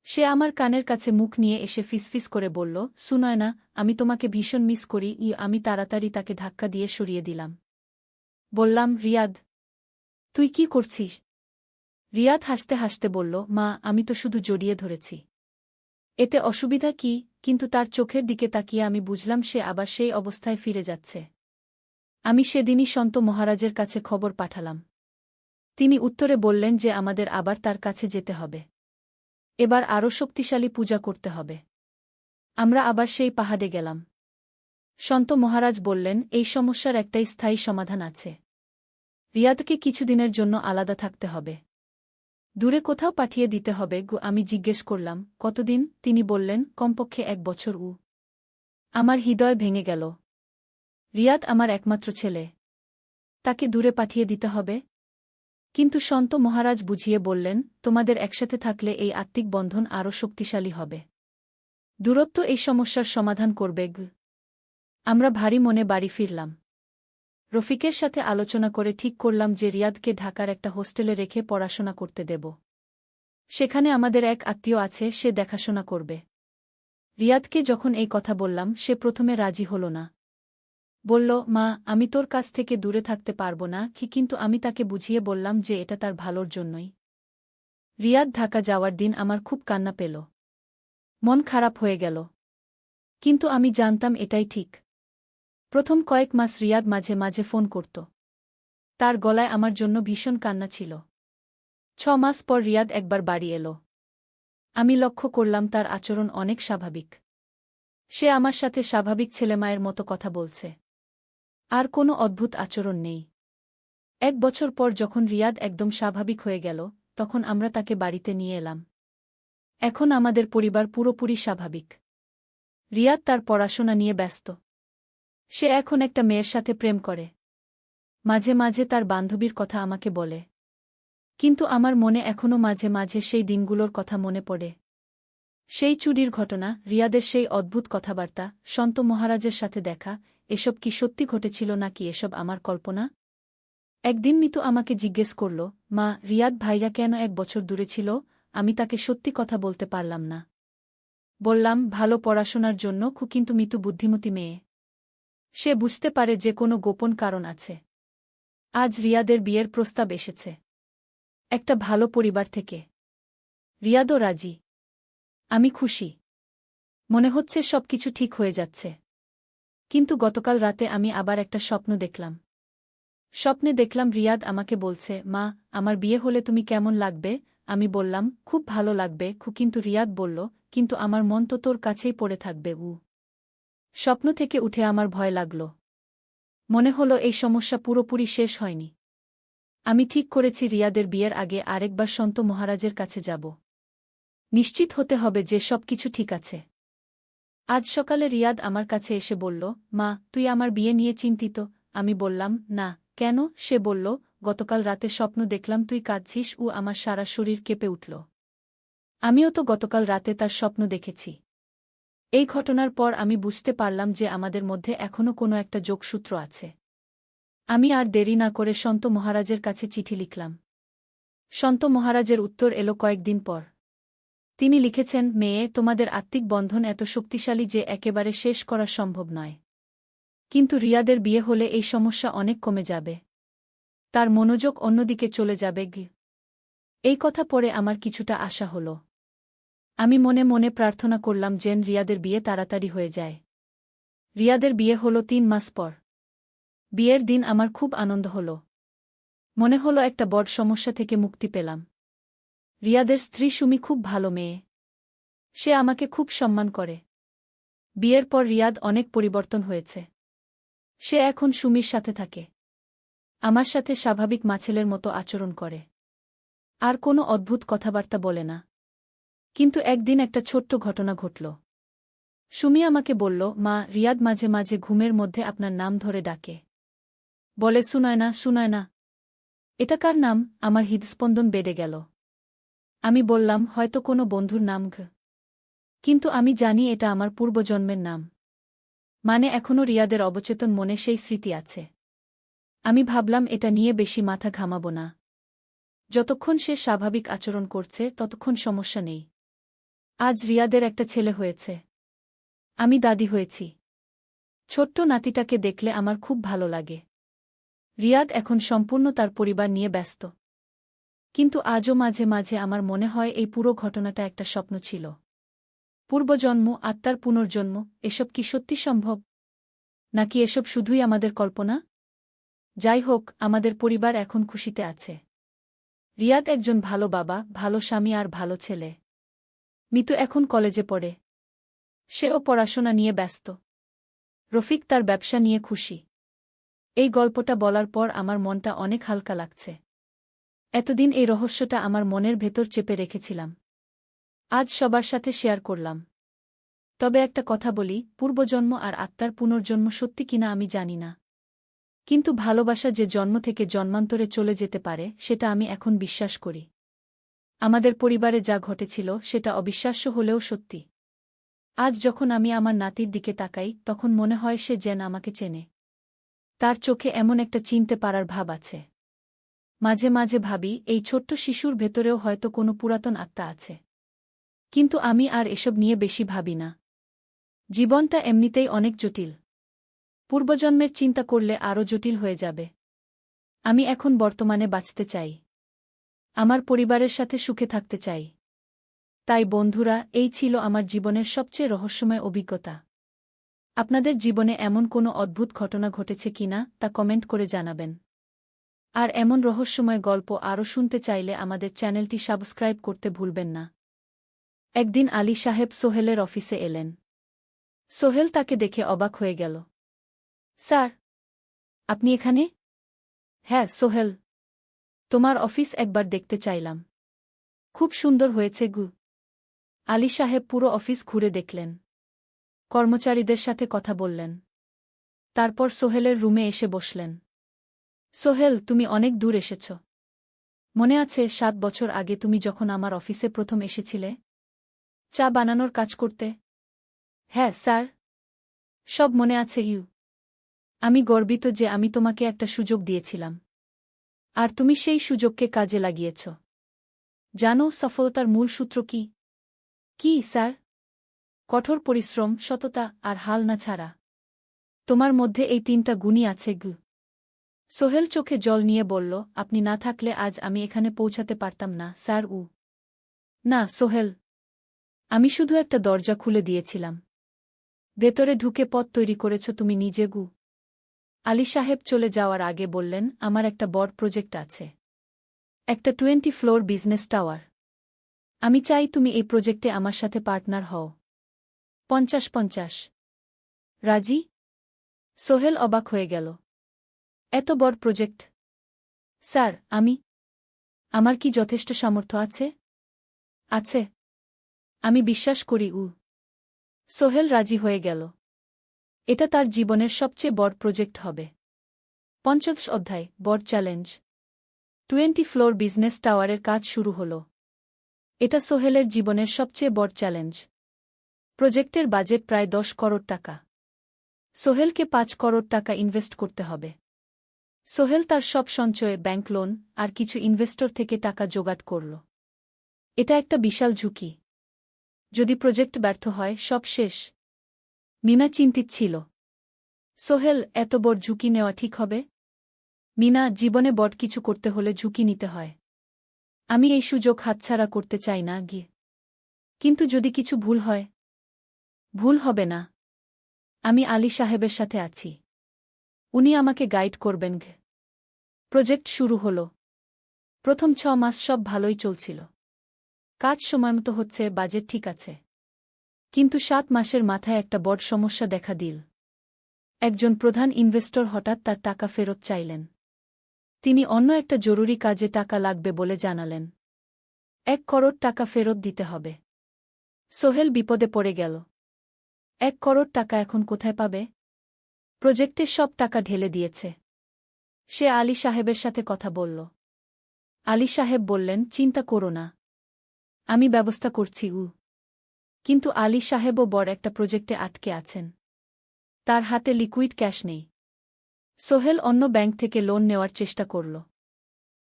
সে আমার কানের কাছে মুখ নিয়ে এসে ফিসফিস করে বলল, সুনয়না, আমি তোমাকে ভীষণ মিস করি। আমি তাড়াতাড়ি তাকে ধাক্কা দিয়ে সরিয়ে দিলাম। বললাম, রিয়াদ, তুই কি করছিস? রিয়াদ হাসতে হাসতে বলল, মা, আমি তো শুধু জড়িয়ে ধরেছি। এতে অসুবিধা কি? কিন্তু তার চোখের দিকে তাকিয়ে আমি বুঝলাম সে আবার সেই অবস্থায় ফিরে যাচ্ছে। আমি সেদিনই সন্ত মহারাজের কাছে খবর পাঠালাম। তিনি উত্তরে বললেন যে আমাদের আবার তার কাছে যেতে হবে। এবার আরও শক্তিশালী পূজা করতে হবে। আমরা আবার সেই পাহাড়ে গেলাম। সন্ত মহারাজ বললেন, এই সমস্যার একটাই স্থায়ী সমাধান আছে। রিয়াদকে কিছুদিনের জন্য আলাদা থাকতে হবে। দূরে কোথাও পাঠিয়ে দিতে হবে। আমি জিজ্ঞেস করলাম, কতদিন? তিনি বললেন, কমপক্ষে 1 বছর। আমার হৃদয় ভেঙে গেল। রিয়াদ আমার একমাত্র ছেলে। তাকে দূরে পাঠিয়ে দিতে হবে? কিন্তু সন্ত মহারাজ বুঝিয়ে বললেন, তোমাদের একসাথে থাকলে এই আত্মিক বন্ধন আরও শক্তিশালী হবে। দূরত্ব এই সমস্যার সমাধান করবে। আমরা ভারী মনে বাড়ি ফিরলাম। রফিকের সাথে আলোচনা করে ঠিক করলাম যে রিয়াদকে ঢাকার একটা হোস্টেলে রেখে পড়াশোনা করতে দেব। সেখানে আমাদের এক আত্মীয় আছে, সে দেখাশোনা করবে। রিয়াদকে যখন এই কথা বললাম, সে প্রথমে রাজি হল না। বলল, মা, আমি তোর কাছ থেকে দূরে থাকতে পারব না। কিন্তু আমি তাকে বুঝিয়ে বললাম যে এটা তার ভালোর জন্যই। রিয়াদ ঢাকা যাওয়ার দিন আমার খুব কান্না পেল। মন খারাপ হয়ে গেল। কিন্তু আমি জানতাম এটাই ঠিক। প্রথম কয়েক মাস রিয়াদ মাঝে মাঝে ফোন করত। তার গলায় আমার জন্য ভীষণ কান্না ছিল। 6 মাস পর রিয়াদ একবার বাড়ি এলো। আমি লক্ষ্য করলাম তার আচরণ অনেক স্বাভাবিক। সে আমার সাথে স্বাভাবিক ছেলেমায়ের মতো কথা বলছে। আর কোনো অদ্ভুত আচরণ নেই। 1 বছর পর যখন রিয়াদ একদম স্বাভাবিক হয়ে গেল, তখন আমরা তাকে বাড়িতে নিয়ে এলাম। এখন আমাদের পরিবার পুরোপুরি স্বাভাবিক। রিয়াদ তার পড়াশোনা নিয়ে ব্যস্ত। সে এখন একটা মেয়ের সাথে প্রেম করে। মাঝে মাঝে তার বান্ধবীর কথা আমাকে বলে। কিন্তু আমার মনে এখনও মাঝে মাঝে সেই দিনগুলোর কথা মনে পড়ে। সেই চুরির ঘটনা, রিয়াদের সেই অদ্ভুত কথাবার্তা, সন্ত মহারাজের সাথে দেখা, এসব কি সত্যি ঘটেছিল নাকি এসব আমার কল্পনা? একদিন মিতু আমাকে জিজ্ঞেস করল, মা, রিয়াদ ভাইয়া কেন 1 বছর দূরে ছিল? আমি তাকে সত্যি কথা বলতে পারলাম না। বললাম, ভালো পড়াশোনার জন্য। কিন্তু মিতু বুদ্ধিমতী মেয়ে। সে বুঝতে পারে যে কোনো গোপন কারণ আছে। আজ রিয়াদের বিয়ের প্রস্তাব এসেছে। একটা ভালো পরিবার থেকে। রিয়াদও রাজি। আমি খুশি। মনে হচ্ছে সবকিছু ঠিক হয়ে যাচ্ছে। কিন্তু গতকাল রাতে আমি আবার একটা স্বপ্ন দেখলাম। স্বপ্নে দেখলাম রিয়াদ আমাকে বলছে, মা, আমার বিয়ে হলে তুমি কেমন লাগবে? আমি বললাম, খুব ভালো লাগবে। কিন্তু রিয়াদ বলল, কিন্তু আমার মন তো তোর কাছেই পড়ে থাকবে। স্বপ্ন থেকে উঠে আমার ভয় লাগল। মনে হলো এই সমস্যা পুরোপুরি শেষ হয়নি। আমি ঠিক করেছি রিয়াদের বিয়ের আগে আরেকবার সন্ত মহারাজের কাছে যাব। নিশ্চিত হতে হবে যে সবকিছু ঠিক আছে। আজ সকালে রিয়াদ আমার কাছে এসে বলল, মা, তুই আমার বিয়ে নিয়ে চিন্তিত? আমি বললাম, না। কেন? সে বলল, গতকাল রাতে স্বপ্ন দেখলাম তুই কাঁদছিস। আমার সারা শরীর কেঁপে উঠল। আমিও তো গতকাল রাতে তার স্বপ্ন দেখেছি। এই ঘটনার পর আমি বুঝতে পারলাম যে আমাদের মধ্যে এখনও কোনো একটা যোগসূত্র আছে। আমি আর দেরি না করে সন্ত মহারাজের কাছে চিঠি লিখলাম। সন্ত মহারাজের উত্তর এলো কয়েকদিন পর। তিনি লিখেছেন, মেয়ে, তোমাদের আত্মিক বন্ধন এত শক্তিশালী যে একেবারে শেষ করা সম্ভব নয়। কিন্তু রিয়াদের বিয়ে হলে এই সমস্যা অনেক কমে যাবে। তার মনোযোগ অন্যদিকে চলে যাবে। এই কথা পড়ে আমার কিছুটা আশা হল। আমি মনে মনে প্রার্থনা করলাম যেন রিয়াদের বিয়ে তাড়াতাড়ি হয়ে যায়। রিয়াদের বিয়ে হল 3 মাস পর। বিয়ের দিন আমার খুব আনন্দ হল। মনে হলো একটা বড় সমস্যা থেকে মুক্তি পেলাম। রিয়াদের স্ত্রী সুমি খুব ভালো মেয়ে। সে আমাকে খুব সম্মান করে। বিয়ের পর রিয়াদ অনেক পরিবর্তন হয়েছে। সে এখন সুমির সাথে থাকে। আমার সাথে স্বাভাবিক মাছেলের মতো আচরণ করে। আর কোনো অদ্ভুত কথাবার্তা বলে না। কিন্তু একদিন একটা ছোট্ট ঘটনা ঘটল। সুমি আমাকে বলল, মা, রিয়াদ মাঝে মাঝে ঘুমের মধ্যে আপনার নাম ধরে ডাকে। বলে, সুনয়না, সুনয়না। এটা কার নাম? আমার হৃদস্পন্দন বেড়ে গেল। আমি বললাম, হয়তো কোনো বন্ধুর নাম। কিন্তু আমি জানি এটা আমার পূর্বজন্মের নাম। মানে এখনও রিয়াদের অবচেতন মনে সেই স্মৃতি আছে। আমি ভাবলাম এটা নিয়ে বেশি মাথা ঘামাব না। যতক্ষণ সে স্বাভাবিক আচরণ করছে ততক্ষণ সমস্যা নেই। আজ রিয়াদের একটা ছেলে হয়েছে। আমি দাদি হয়েছি। ছোট্ট নাতিটাকে দেখলে আমার খুব ভালো লাগে। রিয়াদ এখন সম্পূর্ণ তার পরিবার নিয়ে ব্যস্ত। কিন্তু আজও মাঝে মাঝে আমার মনে হয় এই পুরো ঘটনাটা একটা স্বপ্ন ছিল। পূর্বজন্ম, আত্মার পুনর্জন্ম, এসব কি সত্যি সম্ভব? নাকি এসব শুধুই আমাদের কল্পনা? যাই হোক, আমাদের পরিবার এখন খুশিতে আছে। রিয়াদ একজন ভালো বাবা, ভালো স্বামী আর ভালো ছেলে। মিতু এখন কলেজে পড়ে। সেও পড়াশোনা নিয়ে ব্যস্ত। রফিক তার ব্যবসা নিয়ে খুশি। এই গল্পটা বলার পর আমার মনটা অনেক হালকা লাগছে। এতদিন এই রহস্যটা আমার মনের ভেতর চেপে রেখেছিলাম। আজ সবার সাথে শেয়ার করলাম। তবে একটা কথা বলি, পূর্বজন্ম আর আত্মার পুনর্জন্ম সত্যি কিনা আমি জানি না। কিন্তু ভালোবাসা যে জন্ম থেকে জন্মান্তরে চলে যেতে পারে সেটা আমি এখন বিশ্বাস করি। আমাদের পরিবারে যা ঘটেছিল সেটা অবিশ্বাস্য হলেও সত্যি। আজ যখন আমি আমার নাতির দিকে তাকাই তখন মনে হয় সে যেন আমাকে চেনে। তার চোখে এমন একটা চিনতে পারার ভাব আছে। মাঝে মাঝে ভাবি এই ছোট্ট শিশুর ভেতরেও হয়তো কোনো পুরাতন আত্মা আছে। কিন্তু আমি আর এসব নিয়ে বেশি ভাবি না। জীবনটা এমনিতেই অনেক জটিল। পূর্বজন্মের চিন্তা করলে আরও জটিল হয়ে যাবে। আমি এখন বর্তমানে বাঁচতে চাই। আমার পরিবারের সাথে সুখে থাকতে চাই। তাই বন্ধুরা, এই ছিল আমার জীবনের সবচেয়ে রহস্যময় অভিজ্ঞতা। আপনাদের জীবনে এমন কোনো অদ্ভুত ঘটনা ঘটেছে কিনা তা কমেন্ট করে জানাবেন। আর এমন রহস্যময় গল্প আরও শুনতে চাইলে আমাদের চ্যানেলটি সাবস্ক্রাইব করতে ভুলবেন না। একদিন আলী সাহেব সোহেলের অফিসে এলেন। সোহেল তাকে দেখে অবাক হয়ে গেল। স্যার, আপনি এখানে? হ্যাঁ সোহেল, তোমার অফিস একবার দেখতে চাইলাম। খুব সুন্দর হয়েছে গু। আলী সাহেব পুরো অফিস ঘুরে দেখলেন। কর্মচারীদের সাথে কথা বললেন। তারপর সোহেলের রুমে এসে বসলেন। সোহেল, তুমি অনেক দূর এসেছ। মনে আছে 7 বছর আগে তুমি যখন আমার অফিসে প্রথম এসেছিলে? চা বানানোর কাজ করতে? হ্যাঁ স্যার, সব মনে আছে ইউ। আমি গর্বিত যে আমি তোমাকে একটা সুযোগ দিয়েছিলাম। আর তুমি সেই সুযোগকে কাজে লাগিয়েছ। জানো সফলতার মূল সূত্র কি? কি স্যার? কঠোর পরিশ্রম, সততা আর হাল না ছাড়া। তোমার মধ্যে এই 3টা গুণই আছে গু। সোহেল চোখে জল নিয়ে বলল, আপনি না থাকলে আজ আমি এখানে পৌঁছাতে পারতাম না স্যার। না সোহেল, আমি শুধু একটা দরজা খুলে দিয়েছিলাম। ভেতরে ঢুকে পথ তৈরি করেছ তুমি নিজে গু। আলী সাহেব চলে যাওয়ার আগে বললেন, আমার একটা বড় প্রজেক্ট আছে। একটা 20 ফ্লোর বিজনেস টাওয়ার। আমি চাই তুমি এই প্রজেক্টে আমার সাথে পার্টনার হও। 50-50। রাজি? সোহেল অবাক হয়ে গেল। এত বড় প্রজেক্ট? স্যার, আমার কি যথেষ্ট সামর্থ্য আছে? আছে। আমি বিশ্বাস করি সোহেল রাজি হয়ে গেল। এটা তার জীবনের সবচেয়ে বড় প্রজেক্ট হবে। 50 অধ্যায়, বড় চ্যালেঞ্জ। 20 ফ্লোর বিজনেস টাওয়ারের কাজ শুরু হল। এটা সোহেলের জীবনের সবচেয়ে বড় চ্যালেঞ্জ। প্রজেক্টের বাজেট প্রায় 10 করোড় টাকা। সোহেলকে 5 করোড় টাকা ইনভেস্ট করতে হবে। সোহেল তার সব সঞ্চয়ে, ব্যাংক লোন আর কিছু ইনভেস্টর থেকে টাকা জোগাড় করল। এটা একটা বিশাল ঝুঁকি। যদি প্রজেক্ট ব্যর্থ হয়, সব শেষ। মিনা চিন্তিত ছিল। সোহেল, এত বড় ঝুঁকি নেওয়া ঠিক হবে? মিনা, জীবনে বড় কিছু করতে হলে ঝুঁকি নিতে হয়। আমি এই সুযোগ হাতছাড়া করতে চাই না গিয়ে। কিন্তু যদি কিছু ভুল হয়? ভুল হবে না। আমি আলী সাহেবের সাথে আছি। উনি আমাকে গাইড করবেন। প্রজেক্ট শুরু হল। প্রথম 6 মাস সব ভালোই চলছিল। কাজ সময়মতো হচ্ছে, বাজেট ঠিক আছে। কিন্তু 7 মাসের মাথায় একটা বড় সমস্যা দেখা দিল। একজন প্রধান ইনভেস্টর হঠাৎ তার টাকা ফেরত চাইলেন। তিনি অন্য একটা জরুরি কাজে টাকা লাগবে বলে জানালেন। 1 করোড় টাকা ফেরত দিতে হবে। সোহেল বিপদে পড়ে গেল। 1 করোড় টাকা এখন কোথায় পাবে? প্রজেক্টে সব টাকা ঢেলে দিয়েছে। সে আলী সাহেবের সাথে কথা বলল। আলী সাহেব বললেন, চিন্তা করো না, আমি ব্যবস্থা করছি। কিন্তু আলী সাহেবও বড় একটা প্রজেক্টে আটকে আছেন। তার হাতে লিকুইড ক্যাশ নেই। সোহেল অন্য ব্যাংক থেকে লোন নেওয়ার চেষ্টা করল।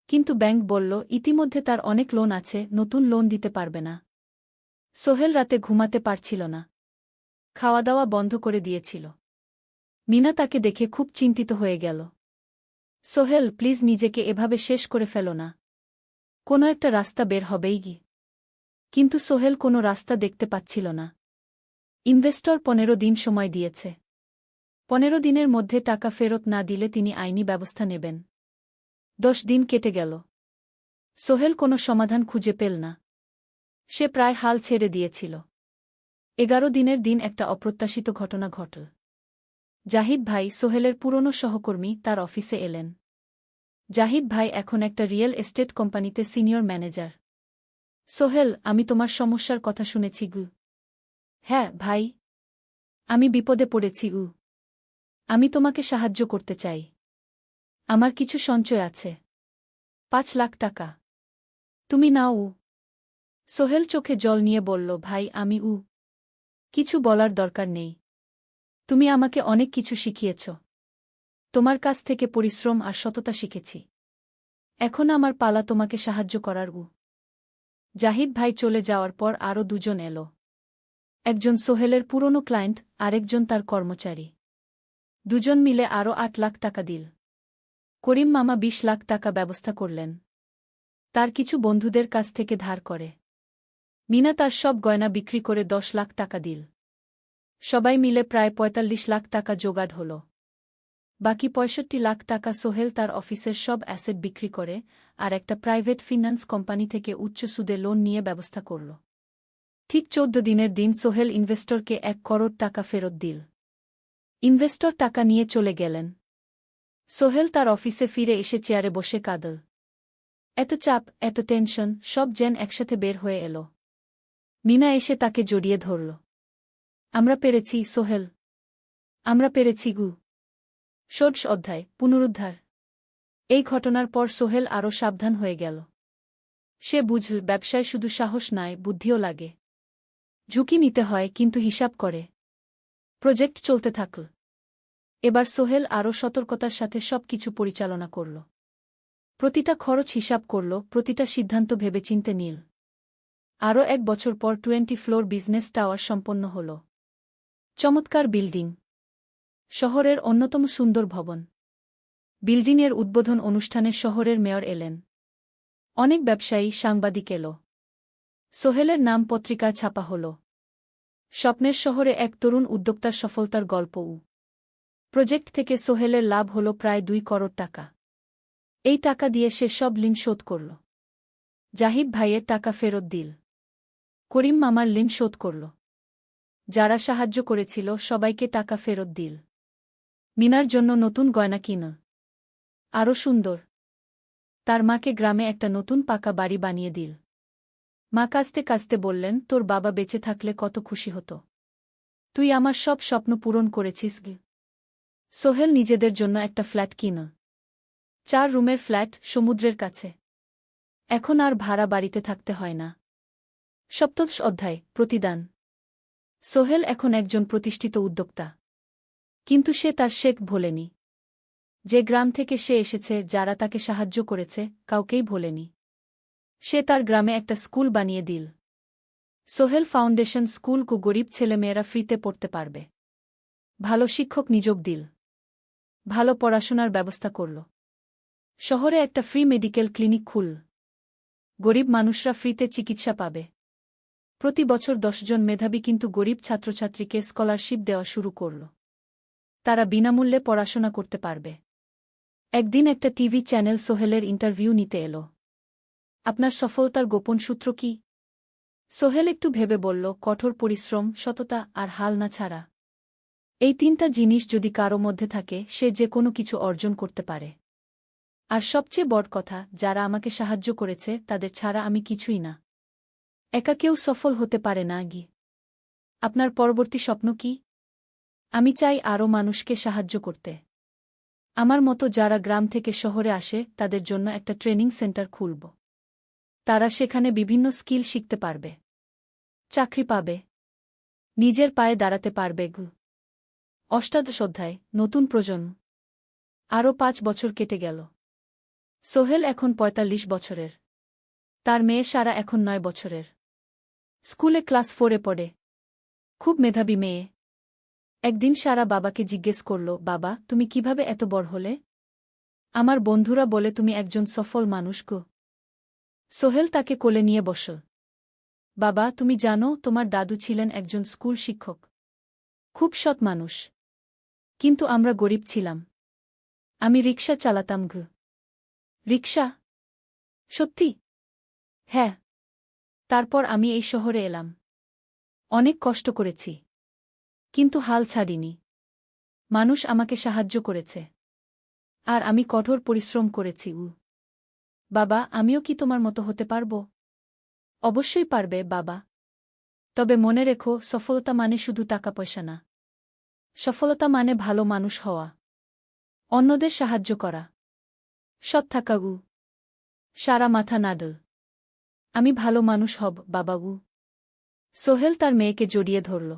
কিন্তু ব্যাংক বলল, ইতিমধ্যে তার অনেক লোন আছে, নতুন লোন দিতে পারবে না। সোহেল রাতে ঘুমাতে পারছিল না। খাওয়া দাওয়া বন্ধ করে দিয়েছিল। মিনা তাকে দেখে খুব চিন্তিত হয়ে গেল। সোহেল, প্লিজ নিজেকে এভাবে শেষ করে ফেলো না। কোনো একটা রাস্তা বের হবেই কি। কিন্তু সোহেল কোনো রাস্তা দেখতে পাচ্ছিল না। ইনভেস্টর 15 দিন সময় দিয়েছে। 15 দিনের মধ্যে টাকা ফেরত না দিলে তিনি আইনি ব্যবস্থা নেবেন। 10 দিন কেটে গেল। সোহেল কোনো সমাধান খুঁজে পেল না। সে প্রায় হাল ছেড়ে দিয়েছিল। 11 দিনের দিন একটা অপ্রত্যাশিত ঘটনা ঘটল। জাহিদ ভাই, সোহেলের পুরনো সহকর্মী, তার অফিসে এলেন। জাহিদ ভাই এখন একটা রিয়েল এস্টেট কোম্পানিতে সিনিয়র ম্যানেজার। সোহেল, আমি তোমার সমস্যার কথা শুনেছি গু। হ্যাঁ ভাই, আমি বিপদে পড়েছি গু। আমি তোমাকে সাহায্য করতে চাই। আমার কিছু সঞ্চয় আছে। 5 লাখ টাকা। তুমি নাও। সোহেল চোখে জল নিয়ে বলল, ভাই আমি কিছু বলার দরকার নেই। তুমি আমাকে অনেক কিছু শিখিয়েছ। তোমার কাছ থেকে পরিশ্রম আর সততা শিখেছি। এখন আমার পালা তোমাকে সাহায্য করার। জাহিদ ভাই চলে যাওয়ার পর আরও দুজন এলো। একজন সোহেলের পুরনো ক্লায়েন্ট, আরেকজন তার কর্মচারী। দুজন মিলে আরও 8 লাখ টাকা দিল। করিম মামা 20 লাখ টাকা ব্যবস্থা করলেন। তার কিছু বন্ধুদের কাছ থেকে ধার করে। মিনা তার সব গয়না বিক্রি করে 10 লাখ টাকা দিল। সবাই মিলে প্রায় 45 লাখ টাকা জোগাড় হল। বাকি 65 লাখ টাকা সোহেল তার অফিসের সব অ্যাসেট বিক্রি করে আর একটা প্রাইভেট ফিন্যান্স কোম্পানি থেকে উচ্চ সুদে লোন নিয়ে ব্যবস্থা করল। ঠিক 14 দিনের দিন সোহেল ইনভেস্টরকে 1 করোড় টাকা ফেরত দিল। ইনভেস্টর টাকা নিয়ে চলে গেলেন। সোহেল তার অফিসে ফিরে এসে চেয়ারে বসে কাঁদল। এত চাপ, এত টেনশন, সব যেন একসাথে বের হয়ে এল। মিনা এসে তাকে জড়িয়ে ধরল। আমরা পেরেছি সোহেল। আমরা পেরেছি গু। ষোড়শ অধ্যায়, পুনরুদ্ধার। এই ঘটনার পর সোহেল আরও সাবধান হয়ে গেল। সে বুঝল, ব্যবসায় শুধু সাহস নয়, বুদ্ধিও লাগে। ঝুঁকি নিতে হয়, কিন্তু হিসাব করে। প্রজেক্ট চলতে থাকল। এবার সোহেল আরও সতর্কতার সাথে সবকিছু পরিচালনা করল। প্রতিটা খরচ হিসাব করল, প্রতিটা সিদ্ধান্ত ভেবেচিন্তে নিল। আরও 1 বছর পর 20 ফ্লোর বিজনেস টাওয়ার সম্পন্ন হল। চমৎকার বিল্ডিং। শহরের অন্যতম সুন্দর ভবন। বিল্ডিংয়ের উদ্বোধন অনুষ্ঠানে শহরের মেয়র এলেন। অনেক ব্যবসায়ী, সাংবাদিক এল। সোহেলের নাম পত্রিকা ছাপা হল। স্বপ্নের শহরে এক তরুণ উদ্যোক্তার সফলতার গল্প। প্রজেক্ট থেকে সোহেলের লাভ হল প্রায় 2 করোড় টাকা। এই টাকা দিয়ে সে সব ঋণ শোধ করল। জাহিদ ভাইয়ের টাকা ফেরত দিল। করিম মামার ঋণ শোধ করল। যারা সাহায্য করেছিল সবাইকে টাকা ফেরত দিল। মিনার জন্য নতুন গয়না কিন। আরও সুন্দর। তার মাকে গ্রামে একটা নতুন পাকা বাড়ি বানিয়ে দিল। মা কাঁদতে কাঁদতে বললেন, তোর বাবা বেঁচে থাকলে কত খুশি হতো। তুই আমার সব স্বপ্ন পূরণ করেছিস গে। সোহেল নিজেদের জন্য একটা ফ্ল্যাট কিন। 4 রুমের ফ্ল্যাট, সমুদ্রের কাছে। এখন আর ভাড়া বাড়িতে থাকতে হয় না। সপ্তদশ অধ্যায়, প্রতিদান। সোহেল এখন একজন প্রতিষ্ঠিত উদ্যোক্তা। কিন্তু সে তার শেখ ভোলেনি। যে গ্রাম থেকে সে এসেছে, যারা তাকে সাহায্য করেছে, কাউকেই ভোলেনি। সে তার গ্রামে একটা স্কুল বানিয়ে দিল। সোহেল ফাউন্ডেশন স্কুল কো গরিব ছেলেমেয়েরা ফ্রিতে পড়তে পারবে। ভালো শিক্ষক নিযোগ দিল। ভালো পড়াশোনার ব্যবস্থা করল। শহরে একটা ফ্রি মেডিকেল ক্লিনিক খুল। গরিব মানুষরা ফ্রিতে চিকিৎসা পাবে। প্রতি বছর 10 জন মেধাবী কিন্তু গরিব ছাত্রছাত্রীকে স্কলারশিপ দেওয়া শুরু করল। তারা বিনামূল্যে পড়াশোনা করতে পারবে। একদিন একটা টিভি চ্যানেল সোহেলের ইন্টারভিউ নিতে এল। আপনার সফলতার গোপন সূত্র কি? সোহেল একটু ভেবে বলল, কঠোর পরিশ্রম, সততা আর হাল না ছাড়া। এই 3টা জিনিস যদি কারো মধ্যে থাকে, সে যে কোনো কিছু অর্জন করতে পারে। আর সবচেয়ে বড় কথা, যারা আমাকে সাহায্য করেছে তাদের ছাড়া আমি কিছুই না। একা কেউ সফল হতে পারে না গি। আপনার পরবর্তী স্বপ্ন কি? আমি চাই আরও মানুষকে সাহায্য করতে। আমার মতো যারা গ্রাম থেকে শহরে আসে তাদের জন্য একটা ট্রেনিং সেন্টার খুলব। তারা সেখানে বিভিন্ন স্কিল শিখতে পারবে। চাকরি পাবে। নিজের পায়ে দাঁড়াতে পারবে গু। অষ্টাদশ অধ্যায়, নতুন প্রজন্ম। আরও 5 বছর কেটে গেল। সোহেল এখন 45 বছরের। তার মেয়ে সারা এখন 9 বছরের। স্কুলে ক্লাস 4-এ পড়ে। খুব মেধাবী মেয়ে। একদিন সারা বাবাকে জিজ্ঞেস করল, বাবা, তুমি কিভাবে এত বড় হলে? আমার বন্ধুরা বলে তুমি একজন সফল মানুষ গো। সোহেল তাকে কোলে নিয়ে বসল। বাবা, তুমি জানো তোমার দাদু ছিলেন একজন স্কুল শিক্ষক। খুব সৎ মানুষ। কিন্তু আমরা গরিব ছিলাম। আমি রিকশা চালাতাম। রিকশা? সত্যি? হ্যাঁ। তারপর আমি এই শহরে এলাম। অনেক কষ্ট করেছি। কিন্তু হাল ছাড়িনি। মানুষ আমাকে সাহায্য করেছে। আর আমি কঠোর পরিশ্রম করেছি। বাবা, আমিও কি তোমার মতো হতে পারব? অবশ্যই পারবে বাবা। তবে মনে রেখো, সফলতা মানে শুধু টাকা পয়সা না। সফলতা মানে ভালো মানুষ হওয়া। অন্যদের সাহায্য করা। সৎ থাকা। সারা মাথা নাডল। আমি ভালো মানুষ হব বাবাবু। সোহেল তার মেয়েকে জড়িয়ে ধরল।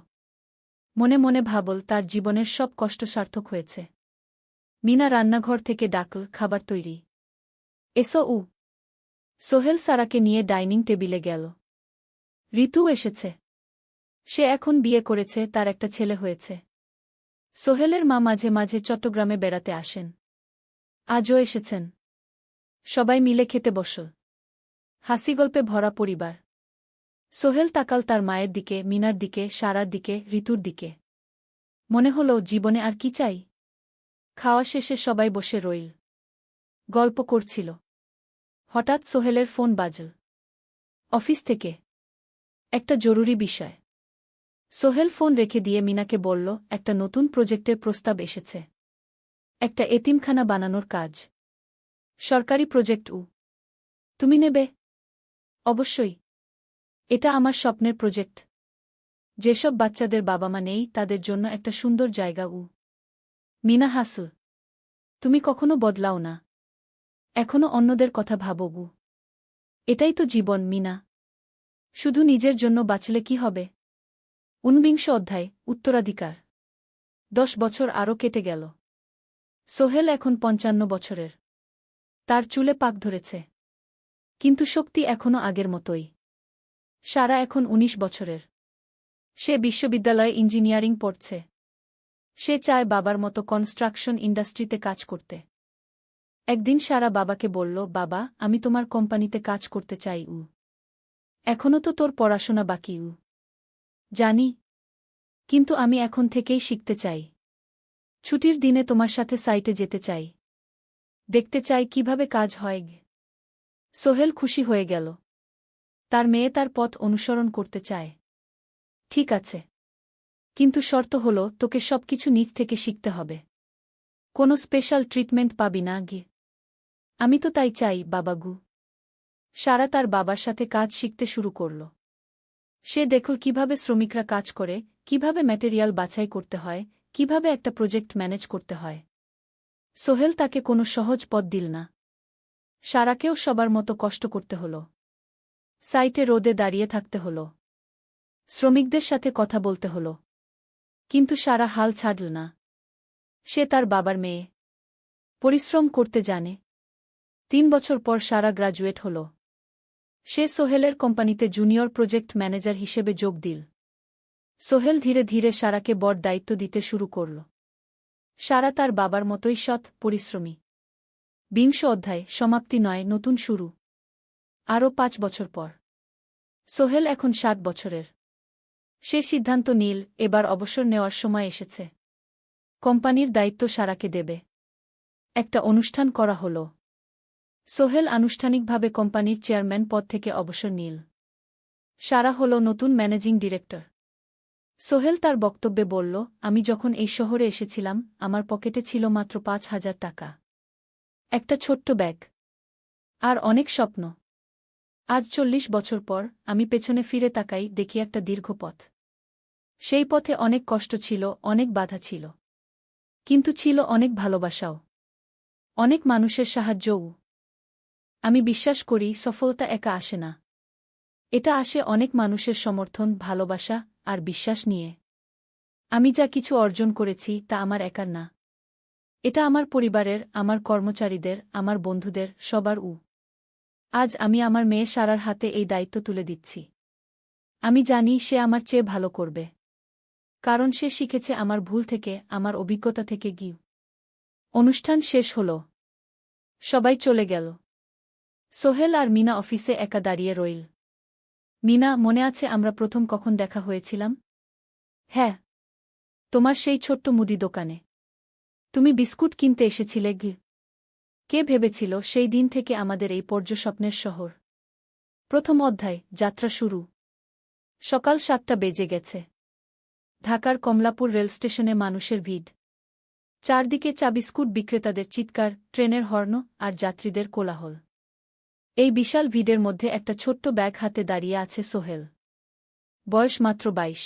মনে মনে ভাবল তার জীবনের সব কষ্ট সার্থক হয়েছে। মিনা রান্নাঘর থেকে ডাকল, খাবার তৈরি। এসো। সোহেল সারাকে নিয়ে ডাইনিং টেবিলে গেল। ঋতু এসেছে। সে এখন বিয়ে করেছে, তার একটা ছেলে হয়েছে। সোহেলের মা মাঝে মাঝে চট্টগ্রামে বেড়াতে আসেন। আজও এসেছেন। সবাই মিলে খেতে বসল। হাসিগল্পে ভরা পরিবার। সোহেল তাকাল তার মায়ের দিকে, মিনার দিকে, সারার দিকে, ঋতুর দিকে। মনে হল জীবনে আর কি চাই। খাওয়া শেষে সবাই বসে রইল। গল্প করছিল। হঠাৎ সোহেলের ফোন বাজল। অফিস থেকে। একটা জরুরি বিষয়। সোহেল ফোন রেখে দিয়ে মিনাকে বলল, একটা নতুন প্রজেক্টের প্রস্তাব এসেছে। একটা এতিমখানা বানানোর কাজ। সরকারি প্রজেক্ট। তুমি নেবে? অবশ্যই। এটা আমার স্বপ্নের প্রজেক্ট। যেসব বাচ্চাদের বাবা মা নেই তাদের জন্য একটা সুন্দর জায়গা। মিনা হাসল। তুমি কখনো বদলাও না। এখনো অন্যদের কথা ভাবো। এটাই তো জীবন মিনা। শুধু নিজের জন্য বাঁচলে কি হবে? ঊনবিংশ অধ্যায়, উত্তরাধিকার। 10 বছর আরও কেটে গেল। সোহেল এখন 55 বছরের। তার চুলে পাক ধরেছে। কিন্তু শক্তি এখনও আগের মতোই। সারা এখন 19 বছরের। সে বিশ্ববিদ্যালয়ে ইঞ্জিনিয়ারিং পড়ছে। সে চায় বাবার মতো কনস্ট্রাকশন ইন্ডাস্ট্রিতে কাজ করতে। একদিন সারা বাবাকে বলল, বাবা, আমি তোমার কোম্পানিতে কাজ করতে চাই। এখনও তো তোর পড়াশোনা বাকি। জানি। কিন্তু আমি এখন থেকেই শিখতে চাই। ছুটির দিনে তোমার সাথে সাইটে যেতে চাই। দেখতে চাই কিভাবে কাজ হয়। সোহেল খুশি হয়ে গেল। তার মেয়ে তার পথ অনুসরণ করতে চায়। ঠিক আছে। কিন্তু শর্ত হল, তোকে সবকিছু নিজ থেকে শিখতে হবে। কোনো স্পেশাল ট্রিটমেন্ট পাবি না। আমি তো তাই চাই বাবাগু। সারা তার বাবার সাথে কাজ শিখতে শুরু করল। সে দেখল কিভাবে শ্রমিকরা কাজ করে, কিভাবে ম্যাটেরিয়াল বাছাই করতে হয়, কিভাবে একটা প্রজেক্ট ম্যানেজ করতে হয়। সোহেল তাকে কোনো সহজ পথ দিল না। সারাকেও সবার মতো কষ্ট করতে হল। সাইটে রোদে দাঁড়িয়ে থাকতে হল। শ্রমিকদের সাথে কথা বলতে হল। কিন্তু সারা হাল ছাড়ল না। সে তার বাবার মেয়ে। পরিশ্রম করতে জানে। 3 বছর পর সারা গ্রাজুয়েট হল। সে সোহেলের কোম্পানিতে জুনিয়র প্রজেক্ট ম্যানেজার হিসেবে যোগ দিল। সোহেল ধীরে ধীরে সারাকে বড় দায়িত্ব দিতে শুরু করল। সারা তার বাবার মতোই সৎ, পরিশ্রমী। 20 অধ্যায়, সমাপ্তি নয়, নতুন শুরু। আরও 5 বছর পর। সোহেল এখন 60 বছরের। সে সিদ্ধান্ত নিল, এবার অবসর নেওয়ার সময় এসেছে। কোম্পানির দায়িত্ব সারাকে দেবে। একটা অনুষ্ঠান করা হল। সোহেল আনুষ্ঠানিকভাবে কোম্পানির চেয়ারম্যান পদ থেকে অবসর নিল। সারা হল নতুন ম্যানেজিং ডিরেক্টর। সোহেল তার বক্তব্যে বলল, আমি যখন এই শহরে এসেছিলাম আমার পকেটে ছিল মাত্র 5,000 টাকা। একটা ছোট্ট ব্যাগ। আর অনেক স্বপ্ন। আজ 40 বছর পর আমি পেছনে ফিরে তাকাই, দেখি একটা দীর্ঘ পথ। সেই পথে অনেক কষ্ট ছিল, অনেক বাধা ছিল। কিন্তু ছিল অনেক ভালোবাসাও। অনেক মানুষের সাহায্যও। আমি বিশ্বাস করি সফলতা একা আসে না। এটা আসে অনেক মানুষের সমর্থন, ভালোবাসা আর বিশ্বাস নিয়ে। আমি যা কিছু অর্জন করেছি তা আমার একার না। এটা আমার পরিবারের, আমার কর্মচারীদের, আমার বন্ধুদের, সবার। আজ আমি আমার মেয়ে সারার হাতে এই দায়িত্ব তুলে দিচ্ছি। আমি জানি সে আমার চেয়ে ভালো করবে। কারণ সে শিখেছে আমার ভুল থেকে, আমার অভিজ্ঞতা থেকে। অনুষ্ঠান শেষ হল। সবাই চলে গেল। সোহেল আর মিনা অফিসে একা দাঁড়িয়ে রইল। মিনা, মনে আছে আমরা প্রথম কখন দেখা হয়েছিলাম? হ্যাঁ, তোমার সেই ছোট্ট মুদি দোকানে। তুমি বিস্কুট কিনতে এসেছিলে। কে ভেবেছিল সেই দিন থেকে আমাদের এই পর্যস্বপ্নের শহর। প্রথম অধ্যায়, যাত্রা শুরু। সকাল 7টা বেজে গেছে। ঢাকার কমলাপুর রেলস্টেশনে মানুষের ভিড়। চারদিকে চা বিস্কুট বিক্রেতাদের চিৎকার, ট্রেনের হর্ন আর যাত্রীদের কোলাহল। এই বিশাল ভিড়ের মধ্যে একটা ছোট্ট ব্যাগ হাতে দাঁড়িয়ে আছে সোহেল। বয়স মাত্র 22।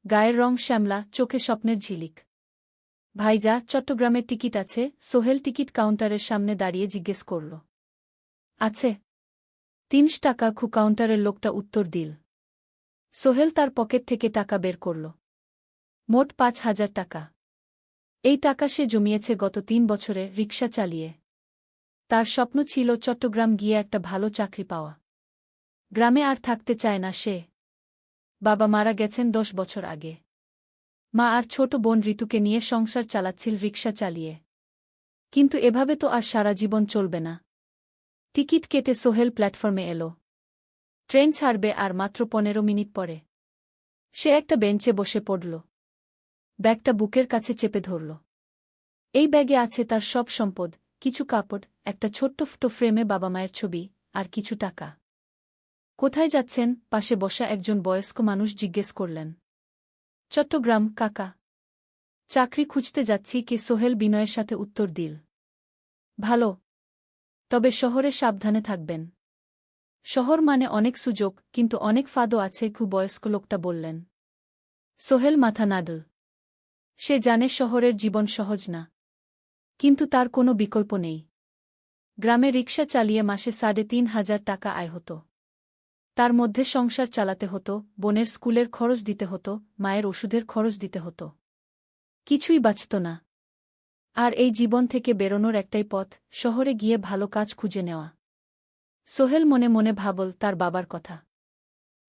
গায়ের রং শ্যামলা, চোখে স্বপ্নের ঝিলিক। ভাইজা, চট্টগ্রামের টিকিট আছে? সোহেল টিকিট কাউন্টারের সামনে দাঁড়িয়ে জিজ্ঞেস করল। আছে। ৩০ টাকা। কাউন্টারের লোকটা উত্তর দিল। সোহেল তার পকেট থেকে টাকা বের করল। মোট ৫,০০০ টাকা। এই টাকা সে জমিয়েছে গত ৩ বছরে রিকশা চালিয়ে। তার স্বপ্ন ছিল চট্টগ্রাম গিয়ে একটা ভালো চাকরি পাওয়া। গ্রামে আর থাকতে চায় না সে। বাবা মারা গেছেন ১০ বছর আগে। মা আর ছোট বোন ঋতুকে নিয়ে সংসার চালাচ্ছিল রিকশা চালিয়ে। কিন্তু এভাবে তো আর সারা জীবন চলবে না। টিকিট কেটে সোহেল প্ল্যাটফর্মে এলো। ট্রেন ছাড়বে আর মাত্র ১৫ মিনিট পরে। সে একটা বেঞ্চে বসে পড়ল। ব্যাগটা বুকের কাছে চেপে ধরল। এই ব্যাগে আছে তার সব সম্পদ, কিছু কাপড়, একটা ছোট্ট ফটো ফ্রেমে বাবা মায়ের ছবি, আর কিছু টাকা। কোথায় যাচ্ছেন? পাশে বসা একজন বয়স্ক মানুষ জিজ্ঞেস করলেন। চট্টগ্রাম কাকা। চাকরি খুঁজতে যাচ্ছি। কে? সোহেল বিনয়ের সাথে উত্তর দিল। ভালো। তবে শহরে সাবধানে থাকবেন। শহর মানে অনেক সুযোগ, কিন্তু অনেক ফাঁদও আছে। বয়স্ক লোকটা বললেন। সোহেল মাথা নাড়ল। সে জানে শহরের জীবন সহজ না। কিন্তু তার কোনো বিকল্প নেই। গ্রামে রিকশা চালিয়ে মাসে ৩,৫০০ টাকা আয় হতো। তার মধ্যে সংসার চালাতে হতো, বোনের স্কুলের খরচ দিতে হতো, মায়ের ওষুধের খরচ দিতে হতো। কিছুই বাঁচত না। আর এই জীবন থেকে বেরোনোর একটাই পথ, শহরে গিয়ে ভালো কাজ খুঁজে নেওয়া। সোহেল মনে মনে ভাবল তার বাবার কথা।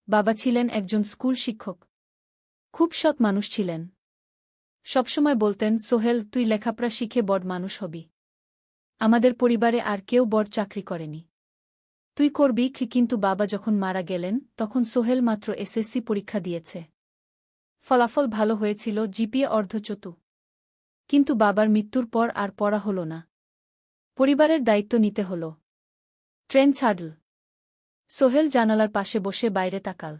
বাবা ছিলেন একজন স্কুল শিক্ষক। খুব সৎ মানুষ ছিলেন। সবসময় বলতেন, সোহেল, তুই লেখাপড়া শিখে বড় মানুষ হবি। আমাদের পরিবারে আর কেউ বড় চাকরি করেনি। তুই করবি। কিন্তু বাবা যখন মারা গেলেন তখন সোহেল মাত্র এসএসসি পরীক্ষা দিয়েছে। ফলাফল ভালো হয়েছিল, জিপিএ অর্ধচতু। কিন্তু বাবার মৃত্যুর পর আর পড়া হল না। পরিবারের দায়িত্ব নিতে হল। ট্রেন ছাড়ল। সোহেল জানালার পাশে বসে বাইরে তাকাল।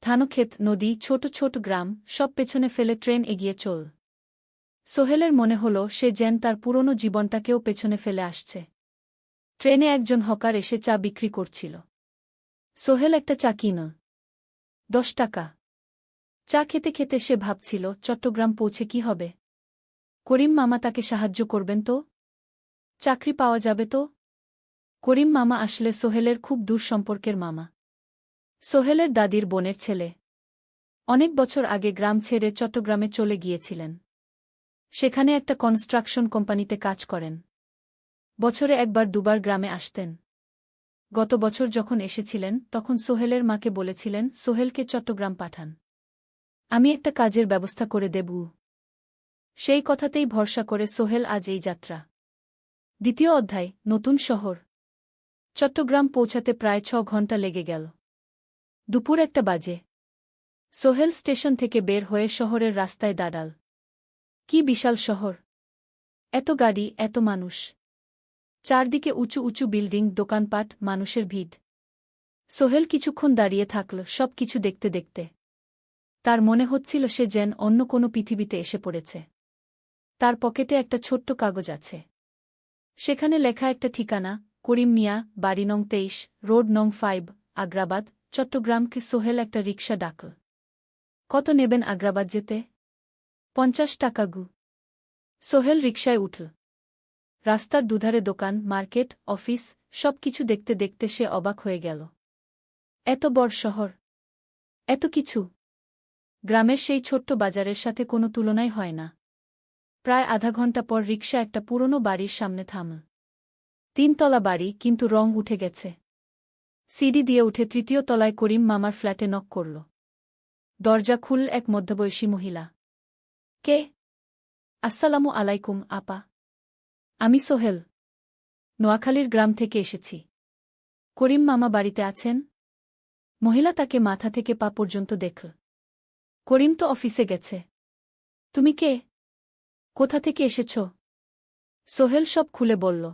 ধানক্ষেত, নদী, ছোট ছোট গ্রাম, সব পেছনে ফেলে ট্রেন এগিয়ে চল। সোহেলের মনে হল সে যেন তার পুরনো জীবনটাকেও পেছনে ফেলে আসছে। ট্রেনে একজন হকার এসে চা বিক্রি করছিল। সোহেল একটা চা কিনল। ১০ টাকা। চা খেতে খেতে সে ভাবছিল, চট্টগ্রাম পৌঁছে কি হবে? করিম মামা তাকে সাহায্য করবেন তো? চাকরি পাওয়া যাবে তো? করিম মামা আসলে সোহেলের খুব দূর সম্পর্কের মামা। সোহেলের দাদির বোনের ছেলে। অনেক বছর আগে গ্রাম ছেড়ে চট্টগ্রামে চলে গিয়েছিলেন। সেখানে একটা কনস্ট্রাকশন কোম্পানিতে কাজ করেন। বছরে একবার দুবার গ্রামে আসতেন। গত বছর যখন এসেছিলেন তখন সোহেলের মাকে বলেছিলেন, সোহেলকে চট্টগ্রাম পাঠান। আমি একটা কাজের ব্যবস্থা করে দেব। সেই কথাতেই ভরসা করে সোহেল আজ এই যাত্রা। দ্বিতীয় অধ্যায়, নতুন শহর। চট্টগ্রাম পৌঁছাতে প্রায় ৬ ঘণ্টা লেগে গেল। দুপুর ১টা বাজে। সোহেল স্টেশন থেকে বের হয়ে শহরের রাস্তায় দাঁড়াল। কি বিশাল শহর! এত গাড়ি, এত মানুষ। চারদিকে উঁচু উঁচু বিল্ডিং, দোকানপাট, মানুষের ভিড়। সোহেল কিছুক্ষণ দাঁড়িয়ে থাকল সব কিছু দেখতে দেখতে। তার মনে হচ্ছিল সে যেন অন্য কোনো পৃথিবীতে এসে পড়েছে। তার পকেটে একটা ছোট্ট কাগজ আছে। সেখানে লেখা একটা ঠিকানা, করিম মিয়া, বাড়ি নং ২৩, রোড নং ৫, আগ্রাবাদ, চট্টগ্রামকে। সোহেল একটা রিকশা ডাকল। কত নেবেন আগ্রাবাদ যেতে? ৫০ টাকা। সোহেল রিকশায় উঠল। রাস্তার দুধারে দোকান, মার্কেট, অফিস, সব কিছু দেখতে দেখতে সে অবাক হয়ে গেল। এত বড় শহর, এত কিছু! গ্রামের সেই ছোট্ট বাজারের সাথে কোনো তুলনাই হয় না। প্রায় আধা ঘণ্টা পর রিকশা একটা পুরনো বাড়ির সামনে থামল। ৩ তলা বাড়ি, কিন্তু রং উঠে গেছে। সিঁড়ি দিয়ে উঠে ৩য় তলায় করিম মামার ফ্ল্যাটে নক করল। দরজা খুলল এক মধ্যবয়সী মহিলা। কে? আসসালামু আলাইকুম আপা। আমি সোহেল। নোয়াখালীর গ্রাম থেকে এসেছি। করিম মামা বাড়িতে আছেন? মহিলা তাকে মাথা থেকে পা পর্যন্ত দেখল। করিম তো অফিসে গেছে। তুমি কে? কোথা থেকে এসেছ? সোহেল সব খুলে বলল।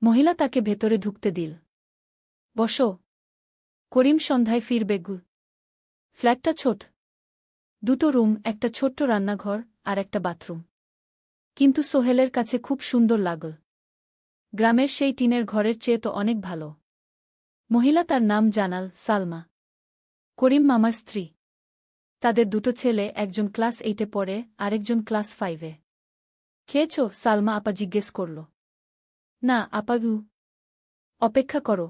মহিলা তাকে ভেতরে ঢুকতে দিল। বসো। করিম সন্ধ্যায় ফিরবে গু। ফ্ল্যাটটা ছোট। 2টো রুম, একটা ছোট্ট রান্নাঘর আর একটা বাথরুম। কিন্তু সোহেলের কাছে খুব সুন্দর লাগল। গ্রামের সেই টিনের ঘরের চেয়ে তো অনেক ভালো। মহিলা তার নাম জানাল সালমা। করিম মামার স্ত্রী। তাদের 2টো ছেলে, একজন ক্লাস 8-এ পড়ে আরেকজন ক্লাস 5-এ। খেয়েছ? সালমা আপা জিজ্ঞেস করল। না আপাগু। অপেক্ষা করো।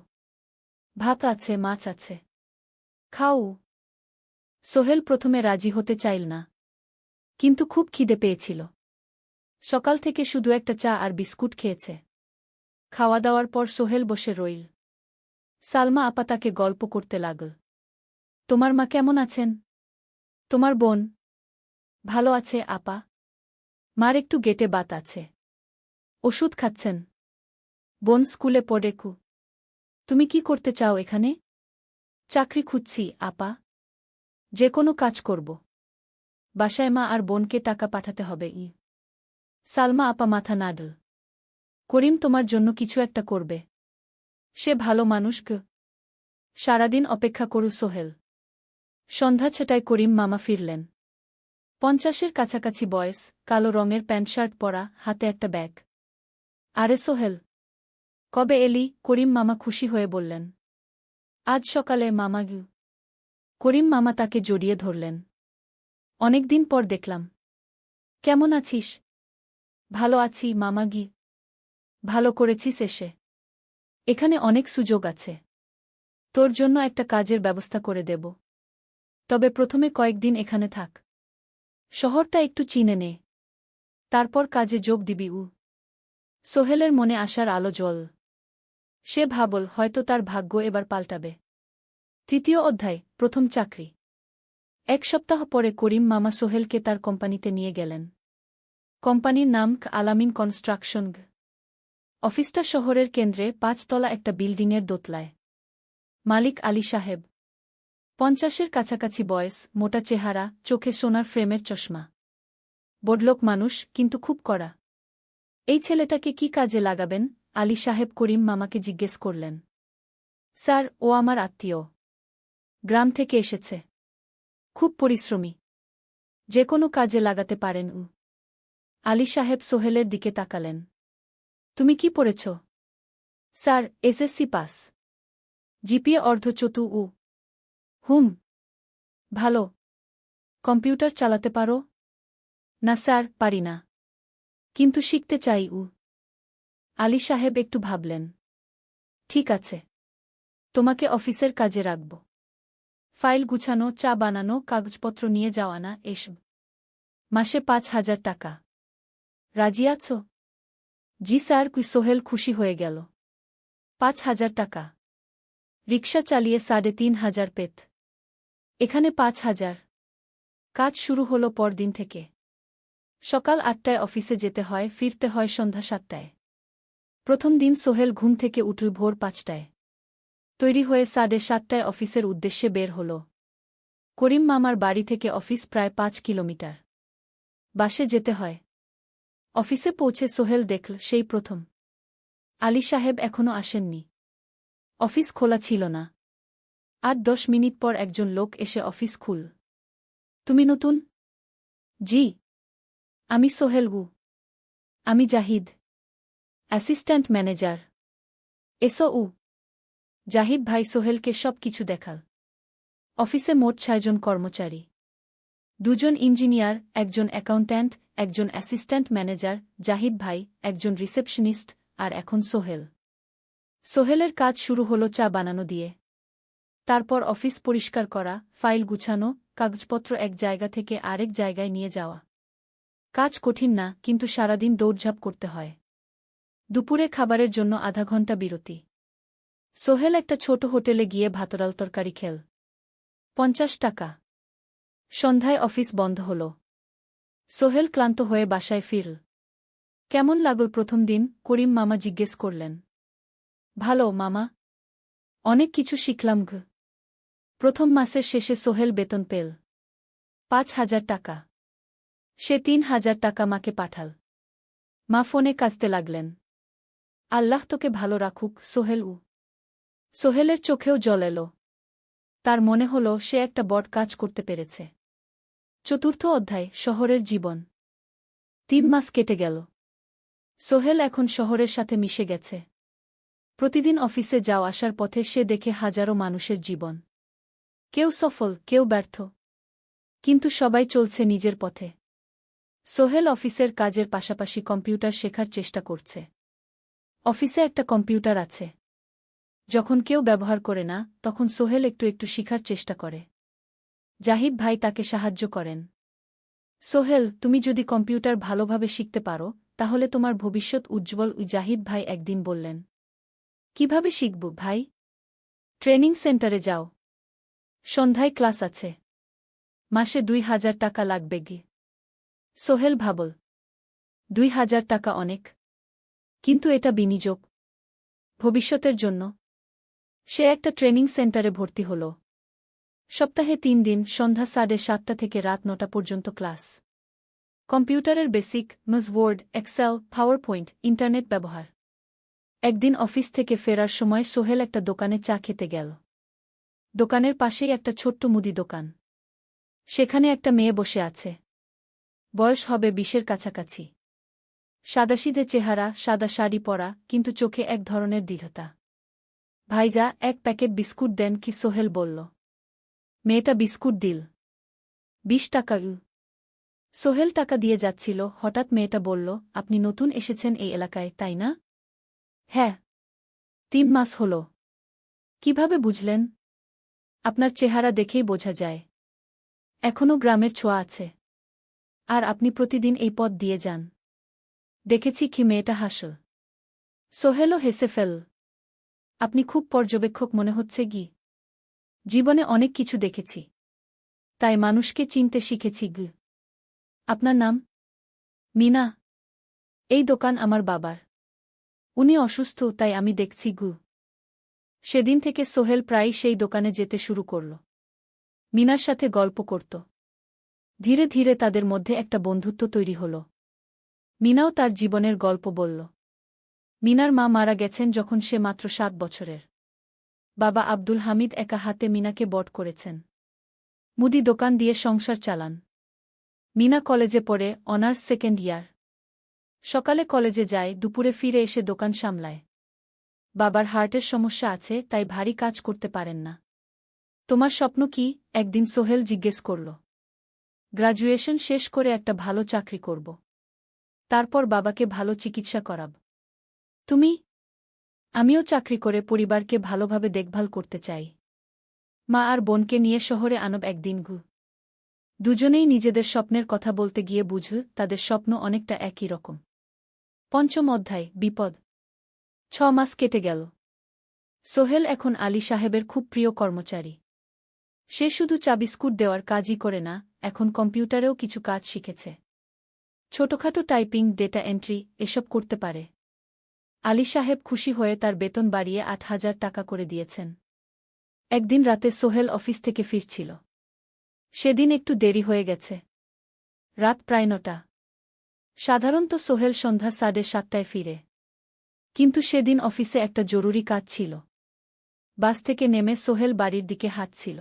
ভাত আছে, মাছ আছে। খাও। সোহেল প্রথমে রাজি হতে চাইল না, কিন্তু খুব খিদে পেয়েছিল। সকাল থেকে শুধু একটা চা আর বিস্কুট খেয়েছে। খাওয়া দাওয়ার পর সোহেল বসে রইল। সালমা আপা তাকে গল্প করতে লাগল। তোমার মা কেমন আছেন? তোমার বোন? ভালো আছে আপা। মার একটু গেটে বাত আছে। ওষুধ খাচ্ছেন। বোন স্কুলে পড়ে কু। তুমি কি করতে চাও এখানে? চাকরি খুঁজছি আপা। যে কোনো কাজ করব। বাসায় মা আর বোনকে টাকা পাঠাতে হবে। সালমা আপা মাথা নাড়ল। করিম তোমার জন্য কিছু একটা করবে। সে ভালো মানুষ গ। সারাদিন অপেক্ষা করু সোহেল। সন্ধ্যা 6টায় করিম মামা ফিরলেন। 50-এর কাছাকাছি বয়স, কালো রঙের প্যান্ট শার্ট পরা, হাতে একটা ব্যাগ। আরে সোহেল, কবে এলি? করিম মামা খুশি হয়ে বললেন। আজ সকালে মামা গু। করিম মামা তাকে জড়িয়ে ধরলেন। অনেকদিন পর দেখলাম। কেমন আছিস? ভালো আছি মামা গি। ভালো করেছিস এসে। এখানে অনেক সুযোগ আছে। তোর জন্য একটা কাজের ব্যবস্থা করে দেব। তবে প্রথমে কয়েকদিন এখানে থাক। শহরটা একটু চিনে নে। তারপর কাজে যোগ দিবি। সোহেলের মনে আসার আলো জ্বল। সে ভাবল হয়তো তার ভাগ্য এবার পাল্টাবে। 3য় অধ্যায়, প্রথম চাকরি। 1 সপ্তাহ পরে করিম মামা সোহেলকে তার কোম্পানিতে নিয়ে গেলেন। কোম্পানির নাম আলামিন কনস্ট্রাকশন। অফিসটা শহরের কেন্দ্রে 5 তলা একটা বিল্ডিংয়ের দোতলায়। মালিক আলী সাহেব। 50-এর কাছাকাছি বয়স, মোটা চেহারা, চোখে সোনার ফ্রেমের চশমা। বড়লোক মানুষ, কিন্তু খুব কড়া। এই ছেলেটাকে কি কাজে লাগাবেন? আলী সাহেব করিম মামাকে জিজ্ঞেস করলেন। স্যার, ও আমার আত্মীয়। গ্রাম থেকে এসেছে। খুব পরিশ্রমী। যে কোনো কাজে লাগাতে পারেন। আলী সাহেব সোহেলের দিকে তাকালেন। তুমি কি পড়েছ? Sir, SSC pass. জিপিএ অর্ধচতু। হুম। ভালো। কম্পিউটার চালাতে পারো? না স্যার, পারি না। কিন্তু শিখতে চাই। আলী সাহেব একটু ভাবলেন। ঠিক আছে। তোমাকে অফিসের কাজে রাখব। ফাইল গুছানো, চা বানানো, কাগজপত্র নিয়ে যাওয়া না, এসব। মাসে 5,000 টাকা। রাজি আছো? জি স্যার। সোহেল খুশি হয়ে গেল। 5,000 টাকা। রিকশা চালিয়ে 3,500 পেত। এখানে 5,000। কাজ শুরু হলো পরদিন থেকে। সকাল 8টায় অফিসে যেতে হয়, ফিরতে হয় সন্ধ্যা 7টায়। প্রথম দিন সোহেল ঘুম থেকে উঠল ভোর 5টায়। তৈরি হয়ে 7:30টায় অফিসের উদ্দেশ্যে বের হল। করিম মামার বাড়ি থেকে অফিস প্রায় 5 কিলোমিটার। বাসে যেতে হয়। অফিসে পৌঁছে সোহেল দেখল সেই প্রথম আলী সাহেব এখনো আসেননি। অফিস খোলা ছিল না। 8-10 মিনিট পর একজন লোক এসে অফিস খুল। তুমি নতুন? জি। আমি সোহেল গু। আমি জাহিদ, অ্যাসিস্ট্যান্ট ম্যানেজার। এসো। জাহিদ ভাই সোহেলকে সব কিছু দেখাল। অফিসে মোট 6 জন কর্মচারী। 2 জন ইঞ্জিনিয়ার, একজন অ্যাকাউন্ট্যান্ট, একজন অ্যাসিস্ট্যান্ট ম্যানেজার, জাহিদ ভাই, একজন রিসেপশনিস্ট, আর এখন সোহেল। সোহেলের কাজ শুরু হলো চা বানানো দিয়ে। তারপর অফিস পরিষ্কার করা, ফাইল গুছানো, কাগজপত্র এক জায়গা থেকে আরেক জায়গায় নিয়ে যাওয়া। কাজ কঠিন না, কিন্তু সারাদিন দৌড়ঝাঁপ করতে হয়। দুপুরে খাবারের জন্য আধা ঘন্টা বিরতি। সোহেল একটা ছোট হোটেলে গিয়ে ভাতডাল তরকারি খেল। 50 টাকা। সন্ধ্যায় অফিস বন্ধ হল। সোহেল ক্লান্ত হয়ে বাসায় ফিরল। কেমন লাগল প্রথম দিন? করিম মামা জিজ্ঞেস করলেন। ভালো মামা। অনেক কিছু শিখলাম ঘ। প্রথম মাসের শেষে সোহেল বেতন পেল ৫,০০০ টাকা। সে ৩,০০০ টাকা মাকে পাঠাল। মা ফোনে কাঁদতে লাগলেন। আল্লাহ তোকে ভালো রাখুক সোহেল। সোহেলের চোখেও জল এলো। তার মনে হল সে একটা বড় কাজ করতে পেরেছে। চতুর্থ অধ্যায়, শহরের জীবন। ৩ মাস কেটে গেল। সোহেল এখন শহরের সাথে মিশে গেছে। প্রতিদিন অফিসে যাওয়া আসার পথে সে দেখে হাজারো মানুষের জীবন। কেউ সফল, কেউ ব্যর্থ, কিন্তু সবাই চলছে নিজের পথে। সোহেল অফিসের কাজের পাশাপাশি কম্পিউটার শেখার চেষ্টা করছে। অফিসে একটা কম্পিউটার আছে। যখন কেউ ব্যবহার করে না, তখন সোহেল একটু একটু শিখার চেষ্টা করে। জাহিদ ভাই তাকে সাহায্য করেন। সোহেল, তুমি যদি কম্পিউটার ভালোভাবে শিখতে পারো, তাহলে তোমার ভবিষ্যৎ উজ্জ্বল। জাহিদ ভাই একদিন বললেন। কিভাবে শিখব ভাই? ট্রেনিং সেন্টারে যাও। সন্ধ্যায় ক্লাস আছে। মাসে ২,০০০ টাকা লাগবে গি। সোহেল ভাবল, ২,০০০ টাকা অনেক, কিন্তু এটা বিনিয়োগ, ভবিষ্যতের জন্য। সে একটা ট্রেনিং সেন্টারে ভর্তি হল। সপ্তাহে ৩ দিন, সন্ধ্যা ৭:৩০ থেকে রাত ৯টা পর্যন্ত ক্লাস। কম্পিউটারের basic, MS Word, Excel, PowerPoint, internet ব্যবহার। একদিন অফিস থেকে ফেরার সময় সোহেল একটা দোকানে চা খেতে গেল। দোকানের পাশেই একটা ছোট্ট মুদি দোকান। সেখানে একটা মেয়ে বসে আছে। বয়স হবে ২০-এর কাছাকাছি। সাদাসিধে চেহারা, সাদা শাড়ি পরা, কিন্তু চোখে এক ধরনের দৃঢ়তা। ভাইজা, এক প্যাকেট বিস্কুট দেন কি? সোহেল বলল। মেয়েটা বিস্কুট দিল। ২০ টাকা। সোহেল টাকা দিয়ে যাচ্ছিল, হঠাৎ মেয়েটা বলল, আপনি নতুন এসেছেন এই এলাকায়, তাই না? হ্যাঁ। ৩ মাস হল। কিভাবে বুঝলেন? আপনার চেহারা দেখেই বোঝা যায়। এখনও গ্রামের ছোঁয়া আছে। আর আপনি প্রতিদিন এই পথ দিয়ে যান। দেখেছি কি? মেয়েটা হাসল। সোহেলও হেসে ফেল। আপনি খুব পর্যবেক্ষক মনে হচ্ছে গি। জীবনে অনেক কিছু দেখেছি, তাই মানুষকে চিনতে শিখেছি গি। আপনার নাম? মিনা। এই দোকান আমার বাবার। উনি অসুস্থ, তাই আমি দেখছি গু। সেদিন থেকে সোহেল প্রায়ই সেই দোকানে যেতে শুরু করল। মিনার সাথে গল্প করত। ধীরে ধীরে তাদের মধ্যে একটা বন্ধুত্ব তৈরি হল। মিনাও তার জীবনের গল্প বলল। মিনার মা মারা গেছেন যখন সে মাত্র ৭ বছরের। বাবা আব্দুল হামিদ একা হাতে মিনাকে বড় করেছেন। মুদি দোকান দিয়ে সংসার চালান। মিনা কলেজে পড়ে, অনার্স সেকেন্ড ইয়ার। সকালে কলেজে যায়, দুপুরে ফিরে এসে দোকান সামলায়। বাবার হার্টের সমস্যা আছে, তাই ভারী কাজ করতে পারেন না। তোমার স্বপ্ন কি? একদিন সোহেল জিজ্ঞেস করল। গ্র্যাজুয়েশন শেষ করে একটা ভালো চাকরি করব। তারপর বাবাকে ভালো চিকিৎসা করাব। তুমি? আমিও চাকরি করে পরিবারকে ভালোভাবে দেখভাল করতে চাই। মা আর বোনকে নিয়ে শহরে আনব একদিন গু। দুজনেই নিজেদের স্বপ্নের কথা বলতে গিয়ে বুঝল তাদের স্বপ্ন অনেকটা একই রকম। পঞ্চম অধ্যায়, বিপদ। ৬ মাস কেটে গেল। সোহেল এখন আলী সাহেবের খুব প্রিয় কর্মচারী। সে শুধু চা বিস্কুট দেওয়ার কাজই করে না, এখন কম্পিউটারেও কিছু কাজ শিখেছে। ছোটখাটো টাইপিং, ডেটা এন্ট্রি, এসব করতে পারে। আলী সাহেব খুশি হয়ে তার বেতন বাড়িয়ে ৮,০০০ টাকা করে দিয়েছেন। একদিন রাতে সোহেল অফিস থেকে ফিরছিল। সেদিন একটু দেরি হয়ে গেছে। রাত প্রায় ৯টা। সাধারণত সোহেল সন্ধ্যা ৭:৩০টায় ফিরে। কিন্তু সেদিন অফিসে একটা জরুরি কাজ ছিল। বাস থেকে নেমে সোহেল বাড়ির দিকে হাঁটছিল।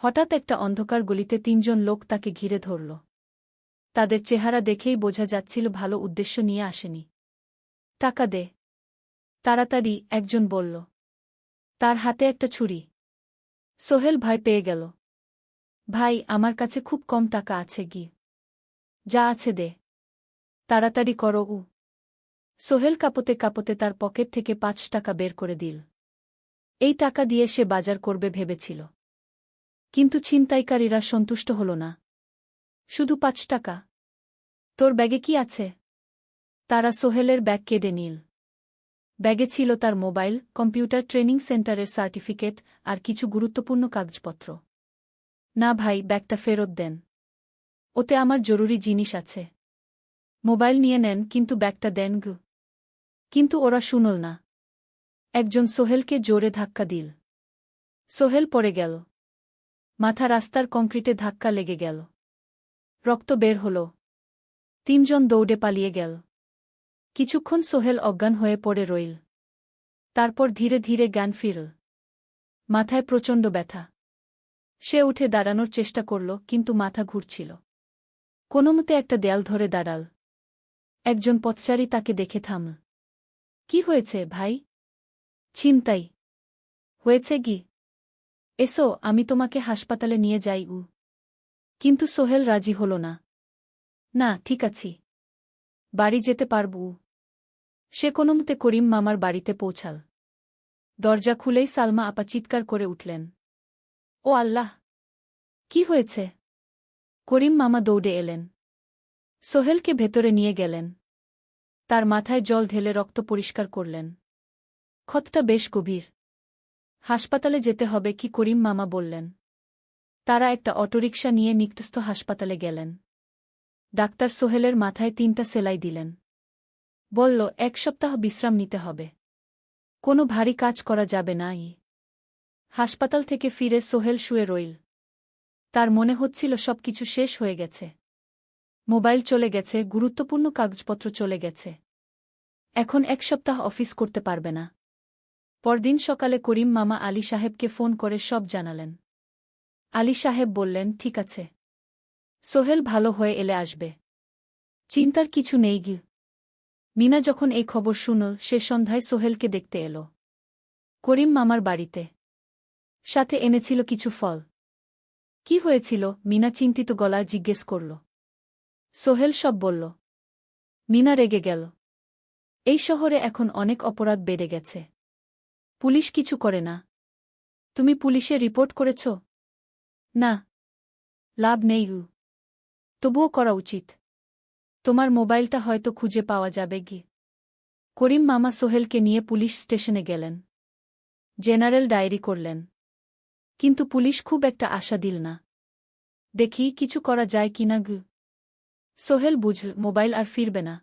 হঠাৎ একটা অন্ধকার গলিতে ৩ জন লোক তাকে ঘিরে ধরল। তাদের চেহারা দেখেই বোঝা যাচ্ছিল ভালো উদ্দেশ্য নিয়ে আসেনি। টাকা দে তাড়াতাড়ি, একজন বলল। তার হাতে একটা ছুরি। সোহেল ভয় পেয়ে গেল। ভাই, আমার কাছে খুব কম টাকা আছে গি। যা আছে দে, তাড়াতাড়ি করো। সোহেল কাঁপতে কাঁপতে তার পকেট থেকে ৫ টাকা বের করে দিল। এই টাকা দিয়ে সে বাজার করবে ভেবেছিল। কিন্তু ছিনতাইকারীরা সন্তুষ্ট হল না। শুধু ৫ টাকা? তোর ব্যাগে কি আছে? তারা সোহেলের ব্যাগ কেড়ে নিল। ব্যাগে ছিল তার মোবাইল, কম্পিউটার ট্রেনিং সেন্টারের সার্টিফিকেট আর কিছু গুরুত্বপূর্ণ কাগজপত্র। না ভাই, ব্যাগটা ফেরত দেন। ওতে আমার জরুরি জিনিস আছে। মোবাইল নিয়ে নেন, কিন্তু ব্যাগটা দেন গু। কিন্তু ওরা শুনল না। একজন সোহেলকে জোরে ধাক্কা দিল। সোহেল পড়ে গেল। মাথা রাস্তার কংক্রিটে ধাক্কা লেগে গেল। রক্ত বের হল। তিনজন দৌড়ে পালিয়ে গেল। কিছুক্ষণ সোহেল অজ্ঞান হয়ে পড়ে রইল। তারপর ধীরে ধীরে জ্ঞান ফিরল। মাথায় প্রচণ্ড ব্যথা। সে উঠে দাঁড়ানোর চেষ্টা করল, কিন্তু মাথা ঘুরছিল। কোনোমতে একটা দেয়াল ধরে দাঁড়াল। একজন পথচারী তাকে দেখে থামল। কি হয়েছে ভাই? ছিনতাই হয়েছে গি? এসো, আমি তোমাকে হাসপাতালে নিয়ে যাই। কিন্তু সোহেল রাজি হল না। না, ঠিক আছি, বাড়ি যেতে পারব। সে কোনোমতে করিম মামার বাড়িতে পৌঁছাল। দরজা খুলেই সালমা আপা চিৎকার করে উঠলেন। ও আল্লাহ! কি হয়েছে? করিম মামা দৌড়ে এলেন। সোহেলকে ভেতরে নিয়ে গেলেন। তার মাথায় জল ঢেলে রক্ত পরিষ্কার করলেন। ক্ষতটা বেশ গভীর। হাসপাতালে যেতে হবে কি? করিম মামা বললেন। তারা একটা অটোরিকশা নিয়ে নিকটস্থ হাসপাতালে গেলেন। ডাক্তার সোহেলের মাথায় 3টা সেলাই দিলেন। বলল, 1 সপ্তাহ বিশ্রাম নিতে হবে। কোনো ভারী কাজ করা যাবে না। হাসপাতাল থেকে ফিরে সোহেল শুয়ে রইল। তার মনে হচ্ছিল সবকিছু শেষ হয়ে গেছে। মোবাইল চলে গেছে, গুরুত্বপূর্ণ কাগজপত্র চলে গেছে। এখন 1 সপ্তাহ অফিস করতে পারবে না। পরদিন সকালে করিম মামা আলী সাহেবকে ফোন করে সব জানালেন। আলী সাহেব বললেন, ঠিক আছে, সোহেল ভালো হয়ে এলে আসবে, চিন্তার কিছু নেই গি। মিনা যখন এই খবর শুনল, সে সন্ধ্যায় সোহেলকে দেখতে এল করিম মামার বাড়িতে। সাথে এনেছিল কিছু ফল। কি হয়েছিল? মিনা চিন্তিত গলায় জিজ্ঞেস করল। সোহেল সব বলল। মিনা রেগে গেল। এই শহরে এখন অনেক অপরাধ বেড়ে গেছে। পুলিশ কিছু করে না। তুমি পুলিশে রিপোর্ট করেছ? না, লাভ নেই। তবুও করা উচিত। তোমার মোবাইলটা হয়তো খুঁজে পাওয়া যাবে গি। করিম মামা সোহেলকে নিয়ে পুলিশ স্টেশনে গেলেন। জেনারেল ডায়েরি করলেন। কিন্তু পুলিশ খুব একটা আশা দিল না। দেখি কিছু করা যায় কিনা গু। সোহেল বুঝল মোবাইল আর ফিরবে না।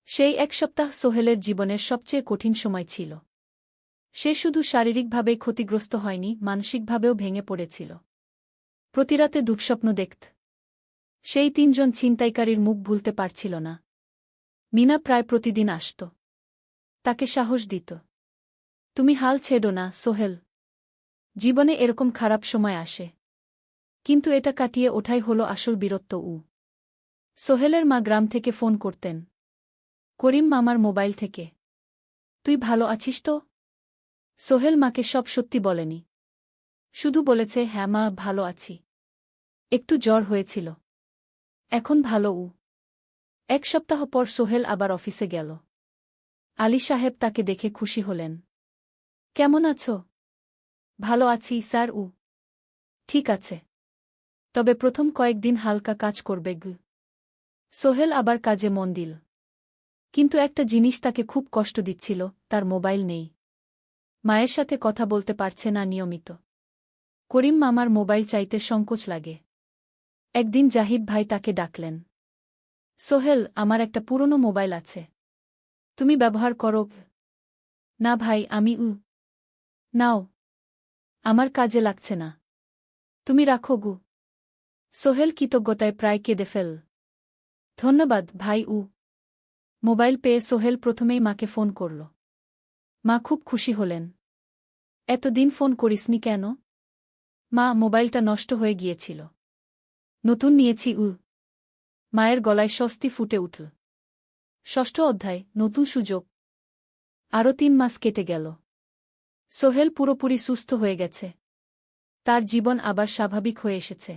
সেই 1 সপ্তাহ সোহেলের জীবনের সবচেয়ে কঠিন সময় ছিল। সে শুধু শারীরিকভাবেই ক্ষতিগ্রস্ত হয়নি, মানসিকভাবেও ভেঙে পড়েছিল। প্রতিরাতে দুঃস্বপ্ন দেখত। সেই 3জন ছিনতাইকারীর মুখ ভুলতে পারছিল না। মিনা প্রায় প্রতিদিন আসত। তাকে সাহস দিত। তুমি হাল ছেড়ো না সোহেল। জীবনে এরকম খারাপ সময় আসে। কিন্তু এটা কাটিয়ে ওঠাই হলো আসল বীরত্ব। সোহেলের মা গ্রাম থেকে ফোন করতেন। করিম মামার মোবাইল থেকে। তুই ভালো আছিস তো? সোহেল মাকে সব সত্যি বলেনি। শুধু বলেছে, হ্যাঁ মা, ভালো আছি। একটু জ্বর হয়েছিল। এখন ভালো। 1 সপ্তাহ পর সোহেল আবার অফিসে গেল। আলী সাহেব তাকে দেখে খুশি হলেন। কেমন আছো? ভালো আছি স্যার। ঠিক আছে, তবে প্রথম কয়েকদিন হালকা কাজ করবে গু। সোহেল আবার কাজে মন দিল। কিন্তু একটা জিনিস তাকে খুব কষ্ট দিচ্ছিল, তার মোবাইল নেই। মায়ের সাথে কথা বলতে পারছে না নিয়মিত। করিম মামার মোবাইল চাইতে সংকোচ লাগে। একদিন জাহিদ ভাই তাকে ডাকলেন। সোহেল, আমার একটা পুরনো মোবাইল আছে, তুমি ব্যবহার করো? না ভাই, আমি নাও, আমার কাজে লাগছে না, তুমি রাখো গু। সোহেল কৃতজ্ঞতায় প্রায় কেঁদে ফেল। ধন্যবাদ ভাই। মোবাইল পেয়ে সোহেল প্রথমেই মাকে ফোন করল। মা খুব খুশি হলেন। এতদিন ফোন করিসনি কেন? মা, মোবাইলটা নষ্ট হয়ে গিয়েছিল, নতুন নিয়েছি। মায়ের গলায় স্বস্তি ফুটে উঠল। 6ষ্ঠ অধ্যায়, নতুন সুযোগ। আরও 3 মাস কেটে গেল। সোহেল পুরোপুরি সুস্থ হয়ে গেছে। তার জীবন আবার স্বাভাবিক হয়ে এসেছে।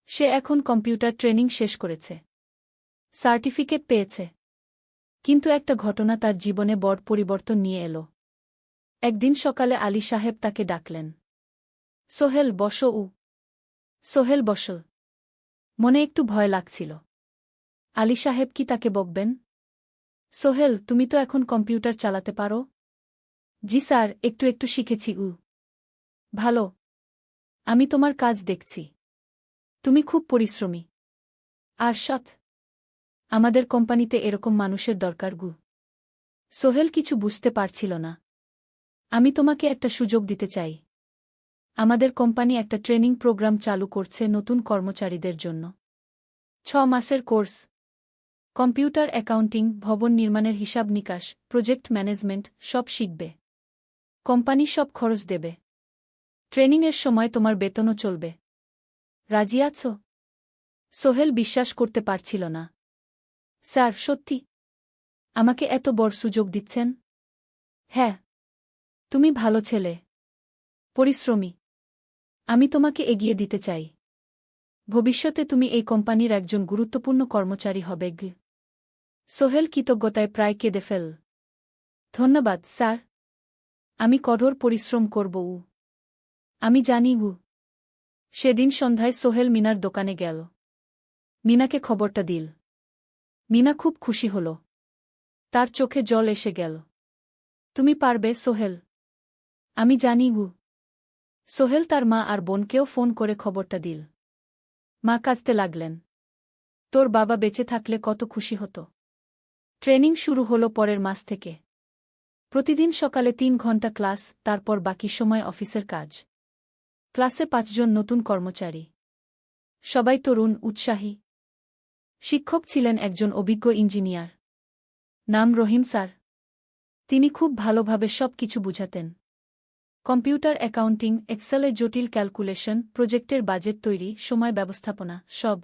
সে এখন কম্পিউটার ট্রেনিং শেষ করেছে, সার্টিফিকেট পেয়েছে। কিন্তু একটা ঘটনা তার জীবনে বড় পরিবর্তন নিয়ে এলো। একদিন সকালে আলী সাহেব তাকে ডাকলেন। সোহেল, বসো। সোহেল বসল। মনে একটু ভয় লাগছিল। আলী সাহেব কি তাকে বকবেন? সোহেল, তুমি তো এখন কম্পিউটার চালাতে পারো? জি স্যার, একটু একটু শিখেছি। ভালো, আমি তোমার কাজ দেখছি। তুমি খুব পরিশ্রমী আর সৎ। আমাদের কোম্পানিতে এরকম মানুষের দরকার গু। সোহেল কিছু বুঝতে পারছিল না। আমি তোমাকে একটা সুযোগ দিতে চাই। আমাদের কোম্পানি একটা ট্রেনিং প্রোগ্রাম চালু করছে নতুন কর্মচারীদের জন্য। 6 মাসের কোর্স। কম্পিউটার অ্যাকাউন্টিং, ভবন নির্মাণের হিসাব নিকাশ, প্রজেক্ট ম্যানেজমেন্ট সব শিখবে। কোম্পানি সব খরচ দেবে। ট্রেনিংয়ের সময় তোমার বেতনও চলবে। রাজি আছো? সোহেল বিশ্বাস করতে পারছিল না। স্যার, সত্যি? আমাকে এত বড় সুযোগ দিচ্ছেন? হ্যাঁ। তুমি ভালো ছেলে, পরিশ্রমী। আমি তোমাকে এগিয়ে দিতে চাই। ভবিষ্যতে তুমি এই কোম্পানির একজন গুরুত্বপূর্ণ কর্মচারী হবে। সোহেল কৃতজ্ঞতায় প্রায় কেঁদে ফেল। ধন্যবাদ স্যার। আমি কঠোর পরিশ্রম করব। আমি জানি। সেদিন সন্ধ্যায় সোহেল মিনার দোকানে গেল। মিনাকে খবরটা দিল। মিনা খুব খুশি হল। তার চোখে জল এসে গেল। তুমি পারবে সোহেল। আমি জানি। সোহেল তার মা আর বোনকেও ফোন করে খবরটা দিল। মা কাঁদতে লাগলেন। তোর বাবা বেঁচে থাকলে কত খুশি হতো। ট্রেনিং শুরু হলো পরের মাস থেকে। প্রতিদিন সকালে 3 ঘন্টা ক্লাস, তারপর বাকি সময় অফিসের কাজ। ক্লাসে 5 জন নতুন কর্মচারী। সবাই তরুণ, উৎসাহী। শিক্ষক ছিলেন একজন অভিজ্ঞ ইঞ্জিনিয়ার। নাম রহিম স্যার। তিনি খুব ভালোভাবে সব কিছু বুঝাতেন। কম্পিউটার অ্যাকাউন্টিং, এক্সেলে জটিল ক্যালকুলেশন, প্রজেক্টের বাজেট তৈরি, সময় ব্যবস্থাপনা সব।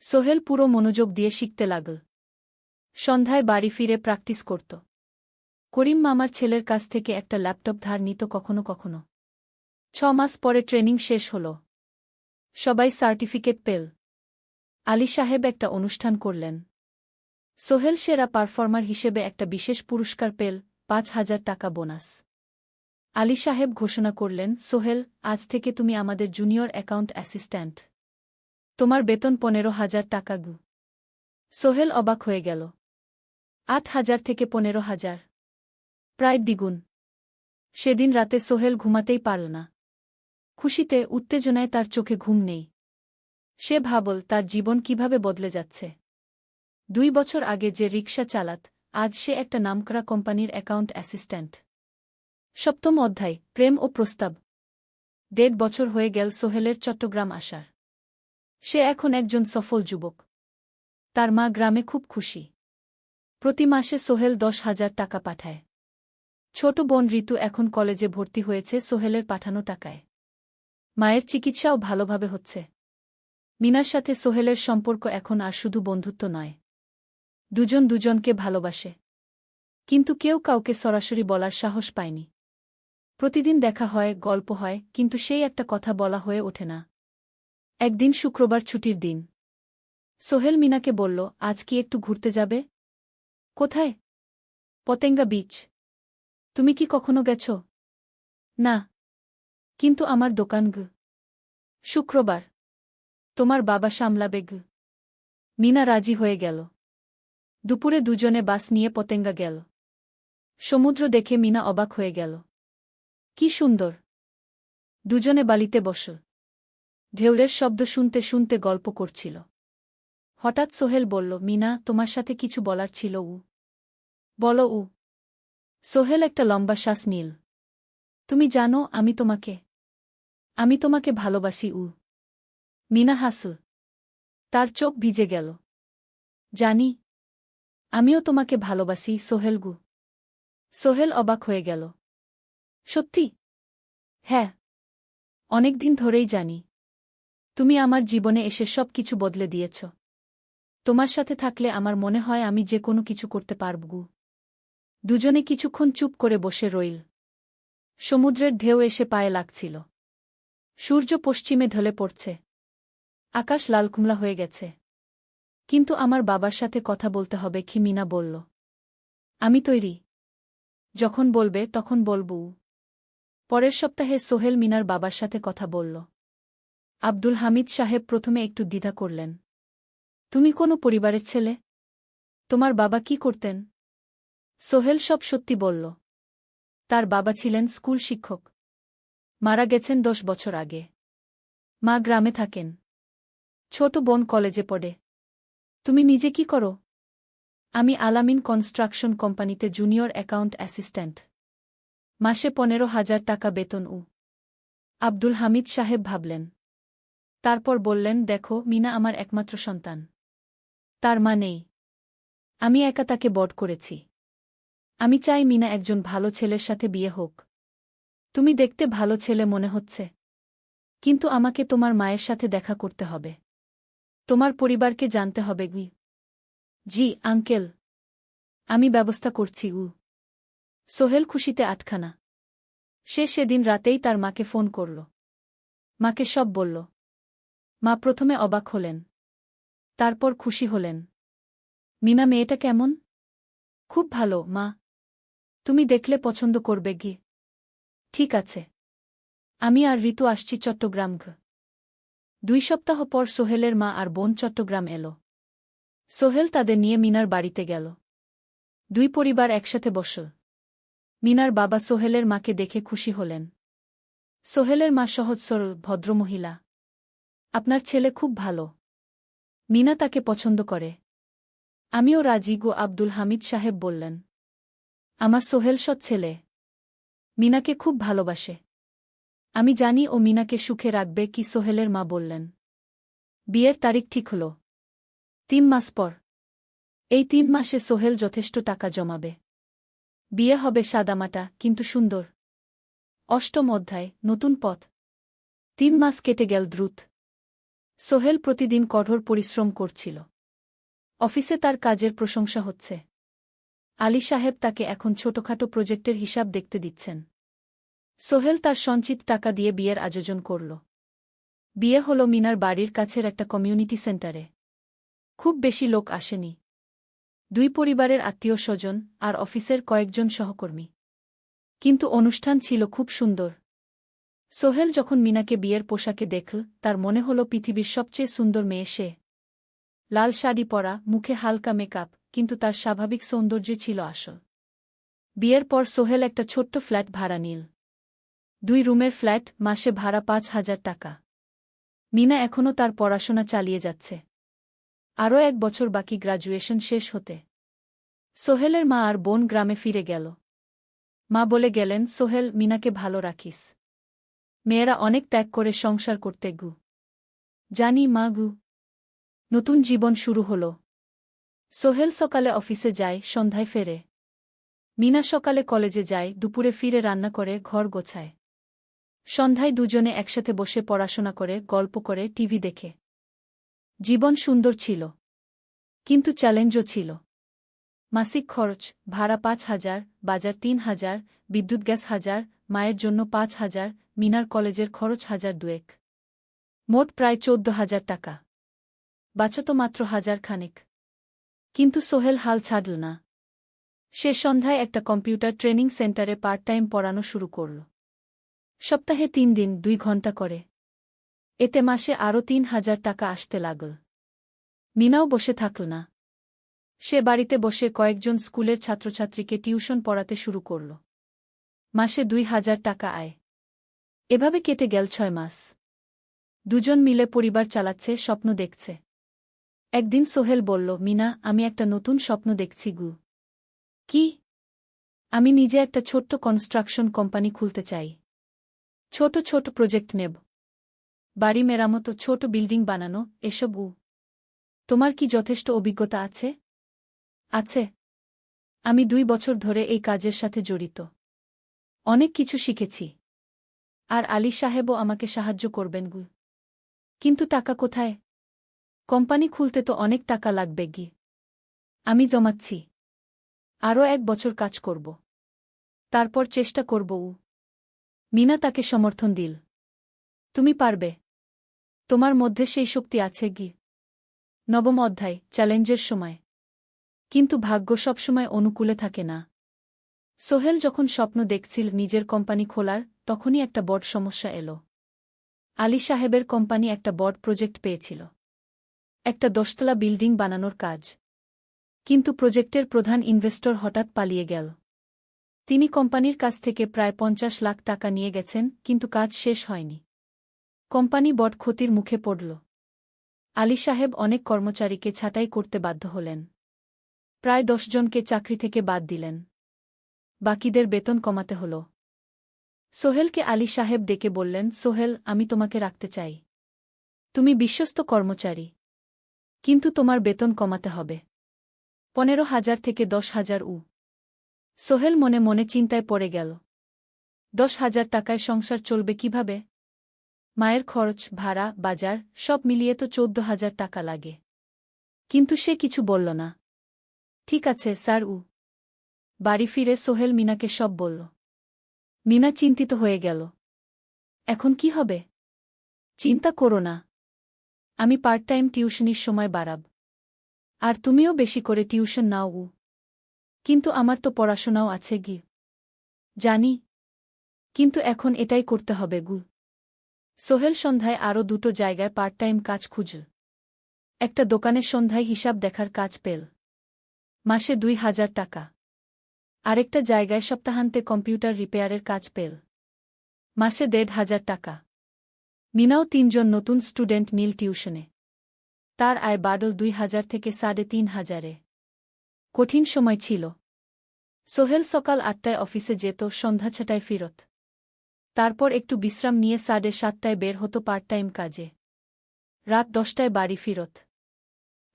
সোহেল পুরো মনোযোগ দিয়ে শিখতে লাগল। সন্ধ্যায় বাড়ি ফিরে প্র্যাকটিস করত। করিম মামার ছেলের কাছ থেকে একটা ল্যাপটপ ধার নিত কখনো কখনো। 6 মাস পরে ট্রেনিং শেষ হল। সবাই সার্টিফিকেট পেল। আলী সাহেব একটা অনুষ্ঠান করলেন। সোহেল সেরা পারফর্মার হিসেবে একটা বিশেষ পুরস্কার পেল, 5,000 টাকা বোনাস। আলী সাহেব ঘোষণা করলেন, সোহেল, আজ থেকে তুমি আমাদের জুনিয়র অ্যাকাউন্ট অ্যাসিস্ট্যান্ট। তোমার বেতন 15,000 টাকা। সোহেল অবাক হয়ে গেল। 8,000 থেকে 15,000, প্রায় দ্বিগুণ। সেদিন রাতে সোহেল ঘুমাতেই পারল না। খুশিতে, উত্তেজনায় তার চোখে ঘুম নেই। সে ভাবল তার জীবন কিভাবে বদলে যাচ্ছে। 2 বছর আগে যে রিকশা চালাত, আজ সে একটা নামকরা কোম্পানির অ্যাকাউন্ট অ্যাসিস্ট্যান্ট। 7ম অধ্যায়, প্রেম ও প্রস্তাব। 1.5 বছর হয়ে গেল সোহেলের চট্টগ্রাম আসার। সে এখন একজন সফল যুবক। তার মা গ্রামে খুব খুশি। প্রতি মাসে সোহেল 10,000 টাকা পাঠায়। ছোট বোন ঋতু এখন কলেজে ভর্তি হয়েছে সোহেলের পাঠানো টাকায়। মায়ের চিকিৎসাও ভালোভাবে হচ্ছে। মিনার সাথে সোহেলের সম্পর্ক এখন আর শুধু বন্ধুত্ব নয়। দুজন দুজনকে ভালোবাসে। কিন্তু কেউ কাউকে সরাসরি বলার সাহস পায়নি। প্রতিদিন দেখা হয়, গল্প হয়, কিন্তু সেই একটা কথা বলা হয়ে ওঠে না। একদিন শুক্রবার ছুটির দিন। সোহেল মিনাকে বলল, আজ কি একটু ঘুরতে যাবে? কোথায়? পতেঙ্গা বিচ। তুমি কি কখনো গেছ? না। কিন্তু আমার দোকান। শুক্রবার। তোমার বাবা সামলাবে। মিনা রাজি হয়ে গেল। দুপুরে দুজনে বাস নিয়ে পতেঙ্গা গেল। সমুদ্র দেখে মিনা অবাক হয়ে গেল। কি সুন্দর। দুজনে বালিতে বসল। ঢেউয়ের শব্দ শুনতে শুনতে গল্প করছিল। হঠাৎ সোহেল বলল, মিনা, তোমার সাথে কিছু বলার ছিল। বলো। সোহেল একটা লম্বা শ্বাস নিল। তুমি জানো, আমি তোমাকে ভালোবাসি। মিনা হাসল। তার চোখ ভিজে গেল। জানি। আমিও তোমাকে ভালোবাসি সোহেল। সোহেল অবাক হয়ে গেল। সত্যি? হ্যাঁ। অনেকদিন ধরেই জানি। তুমি আমার জীবনে এসে সব কিছু বদলে দিয়েছ। তোমার সাথে থাকলে আমার মনে হয় আমি যে কোনো কিছু করতে পারব। দুজনে কিছুক্ষণ চুপ করে বসে রইল। সমুদ্রের ঢেউ এসে পায়ে লাগছিল। সূর্য পশ্চিমে ঢলে পড়ছে। আকাশ লালকুমলা হয়ে গেছে। কিন্তু আমার বাবার সাথে কথা বলতে হবে, কি মিনা বলল। আমি তৈরি। যখন বলবে তখন বলব। পরের সপ্তাহে সোহেল মিনার বাবার সাথে কথা বলল। আব্দুল হামিদ সাহেব প্রথমে একটু দ্বিধা করলেন। তুমি কোনো পরিবারের ছেলে? তোমার বাবা কি করতেন? সোহেল সব সত্যি বলল। তার বাবা ছিলেন স্কুল শিক্ষক। মারা গেছেন 10 বছর আগে। মা গ্রামে থাকেন। ছোট বোন কলেজে পড়ে। তুমি নিজে কি করো? আমি আলামিন কনস্ট্রাকশন কোম্পানিতে জুনিয়র অ্যাকাউন্ট অ্যাসিস্ট্যান্ট। মাসে 15,000 টাকা বেতন। আব্দুল হামিদ সাহেব ভাবলেন। তারপর বললেন, দেখো মিনা আমার একমাত্র সন্তান। তার মা নেই। আমি একা তাকে বড় করেছি। আমি চাই মিনা একজন ভালো ছেলের সাথে বিয়ে হোক। তুমি দেখতে ভালো ছেলে মনে হচ্ছে। কিন্তু আমাকে তোমার মায়ের সাথে দেখা করতে হবে। তোমার পরিবারকে জানতে হবে। জি আঙ্কেল, আমি ব্যবস্থা করছি। সোহেল খুশিতে আটখানা। সে সেদিন রাতেই তার মাকে ফোন করল। মাকে সব বলল। মা প্রথমে অবাক হলেন। তারপর খুশি হলেন। মিনা মেয়েটা কেমন? খুব ভালো মা। তুমি দেখলে পছন্দ করবে। ঠিক আছে। আমি আর ঋতু আসছি চট্টগ্রাম। 2 সপ্তাহ পর সোহেলের মা আর বোন চট্টগ্রাম এলো। সোহেল তাদের নিয়ে মিনার বাড়িতে গেল। 2 পরিবার একসাথে বসল। মিনার বাবা সোহেলের মাকে দেখে খুশি হলেন। সোহেলের মা সহজ সরল ভদ্রমহিলা। আপনার ছেলে খুব ভালো। মিনা তাকে পছন্দ করে। আমিও রাজি। আব্দুল হামিদ সাহেব বললেন। আমার সোহেল সৎ ছেলে। মিনাকে খুব ভালোবাসে। আমি জানি ও মিনাকে সুখে রাখবে। কি সোহেলের মা বললেন। বিয়ের তারিখ ঠিক হল 3 মাস পর। এই 3 মাসে সোহেল যথেষ্ট টাকা জমাবে। বিয়ে হবে সাদামাটা কিন্তু সুন্দর। 8ম অধ্যায়, নতুন পথ। 3 মাস কেটে গেল দ্রুত। সোহেল প্রতিদিন কঠোর পরিশ্রম করছিল। অফিসে তার কাজের প্রশংসা হচ্ছে। আলী সাহেব তাকে এখন ছোটখাটো প্রজেক্টের হিসাব দেখতে দিচ্ছেন। সোহেল তার সঞ্চিত টাকা দিয়ে বিয়ের আয়োজন করল। বিয়ে হল মিনার বাড়ির কাছের একটা কমিউনিটি সেন্টারে। খুব বেশি লোক আসেনি। 2 পরিবারের আত্মীয় স্বজন আর অফিসের কয়েকজন সহকর্মী। কিন্তু অনুষ্ঠান ছিল খুব সুন্দর। সোহেল যখন মিনাকে বিয়ের পোশাকে দেখল, তার মনে হল পৃথিবীর সবচেয়ে সুন্দর মেয়ে সে। লাল শাড়ি পরা, মুখে হালকা মেকআপ, কিন্তু তার স্বাভাবিক সৌন্দর্য ছিল আসল। বিয়ের পর সোহেল একটা ছোট্ট ফ্ল্যাট ভাড়া নিল। 2 রুমের ফ্ল্যাট, মাসে ভাড়া 5,000 টাকা। মিনা এখনও তার পড়াশোনা চালিয়ে যাচ্ছে। আরও 1 বছর বাকি গ্র্যাজুয়েশন শেষ হতে। সোহেলের মা আর বোন গ্রামে ফিরে গেল। মা বলে গেলেন, সোহেল, মিনাকে ভালো রাখিস। মেয়েরা অনেক ত্যাগ করে সংসার করতে। জানি মা। নতুন জীবন শুরু হল। সোহেল সকালে অফিসে যায়, সন্ধ্যায় ফেরে। মিনা সকালে কলেজে যায়, দুপুরে ফিরে রান্না করে, ঘর গোছায়। সন্ধ্যায় দুজনে একসাথে বসে পড়াশোনা করে, গল্প করে, টিভি দেখে। জীবন সুন্দর ছিল। কিন্তু চ্যালেঞ্জও ছিল। মাসিক খরচ, ভাড়া 5,000, বাজার 3,000, বিদ্যুৎ গ্যাস 1,000, মায়ের জন্য 5,000, মিনার কলেজের খরচ 1,200। মোট প্রায় 14,000 টাকা। বাঁচত মাত্র 1,000 খানেক। কিন্তু সোহেল হাল ছাড়ল না। সে সন্ধ্যায় একটা কম্পিউটার ট্রেনিং সেন্টারে পার্ট টাইম পড়ানো শুরু করল। সপ্তাহে 3 দিন 2 ঘন্টা করে। এতে মাসে আরও 3,000 টাকা আসতে লাগল। মিনাও বসে থাকল না। সে বাড়িতে বসে কয়েকজন স্কুলের ছাত্রছাত্রীকে টিউশন পড়াতে শুরু করল। মাসে 2,000 টাকা আয়। এভাবে কেটে গেল 6 মাস। দুজন মিলে পরিবার চালাচ্ছে, স্বপ্ন দেখছে। একদিন সোহেল বলল, মিনা, আমি একটা নতুন স্বপ্ন দেখছি। কি? আমি নিজে একটা ছোট্ট কনস্ট্রাকশন কোম্পানি খুলতে চাই। ছোট ছোট প্রজেক্ট নেব। বাড়ি মেরামত, ছোট বিল্ডিং বানানো, এসব। তোমার কি যথেষ্ট অভিজ্ঞতা আছে? আছে। আমি 2 বছর ধরে এই কাজের সাথে জড়িত। অনেক কিছু শিখেছি। আর আলী সাহেবও আমাকে সাহায্য করবেন। কিন্তু টাকা কোথায়? কোম্পানি খুলতে তো অনেক টাকা লাগবে। আমি জমাচ্ছি। আরও 1 বছর কাজ করব। তারপর চেষ্টা করব। মিনা তাকে সমর্থন দিল। তুমি পারবে। তোমার মধ্যে সেই শক্তি আছে। 9ম অধ্যায়, চ্যালেঞ্জের সময়। কিন্তু ভাগ্য সবসময় অনুকূলে থাকে না। সোহেল যখন স্বপ্ন দেখছিল নিজের কোম্পানি খোলার, তখনই একটা বড় সমস্যা এলো। আলী সাহেবের কোম্পানি একটা বড় প্রজেক্ট পেয়েছিল। একটা 10তলা বিল্ডিং বানানোর কাজ। কিন্তু প্রজেক্টের প্রধান ইনভেস্টর হঠাৎ পালিয়ে গেল। তিনি কোম্পানির কাছ থেকে প্রায় 50 লাখ টাকা নিয়ে গেছেন, কিন্তু কাজ শেষ হয়নি। কোম্পানি বড় ক্ষতির মুখে পড়ল। আলী সাহেব অনেক কর্মচারীকে ছাঁটাই করতে বাধ্য হলেন। প্রায় 10 জনকে চাকরি থেকে বাদ দিলেন। বাকিদের বেতন কমাতে হল। সোহেলকে আলী সাহেব ডেকে বললেন, সোহেল, আমি তোমাকে রাখতে চাই। তুমি বিশ্বস্ত কর্মচারী। কিন্তু তোমার বেতন কমাতে হবে 15,000 থেকে 10,000 সোহেল মনে মনে চিন্তায় পড়ে গেল। 10,000 টাকায় সংসার চলবে কিভাবে? মায়ের খরচ, ভাড়া, বাজার সব মিলিয়ে তো 14,000 টাকা লাগে। কিন্তু সে কিছু বলল না। ঠিক আছে স্যার। বাড়ি ফিরে সোহেল মিনাকে সব বলল। মিনা চিন্তিত হয়ে গেল। এখন কি হবে? চিন্তা করো না, আমি পার্ট টাইম টিউশনির সময় বাড়াব। আর তুমিও বেশি করে টিউশন নাও। কিন্তু আমার তো পড়াশোনাও আছে গি। জানি, কিন্তু এখন এটাই করতে হবে গু। সোহেল সন্ধ্যায় আরও 2টো জায়গায় পার্ট টাইম কাজ খুঁজল। একটা দোকানের সন্ধ্যায় হিসাব দেখার কাজ পেল, মাসে 2,000 টাকা। আরেকটা জায়গায় সপ্তাহান্তে কম্পিউটার রিপেয়ারের কাজ পেল, মাসে 1,500 টাকা। মিনাও 3 জন নতুন স্টুডেন্ট নীল টিউশনে। তার আয় বাড়ল 2,000 থেকে 3,500-এ। কঠিন সময় ছিল। সোহেল সকাল 8টায় অফিসে যেত, সন্ধ্যা 6টায় ফিরত। তারপর একটু বিশ্রাম নিয়ে 7:30টায় বের হতো পার্ট টাইম কাজে। রাত 10টায় বাড়ি ফিরত।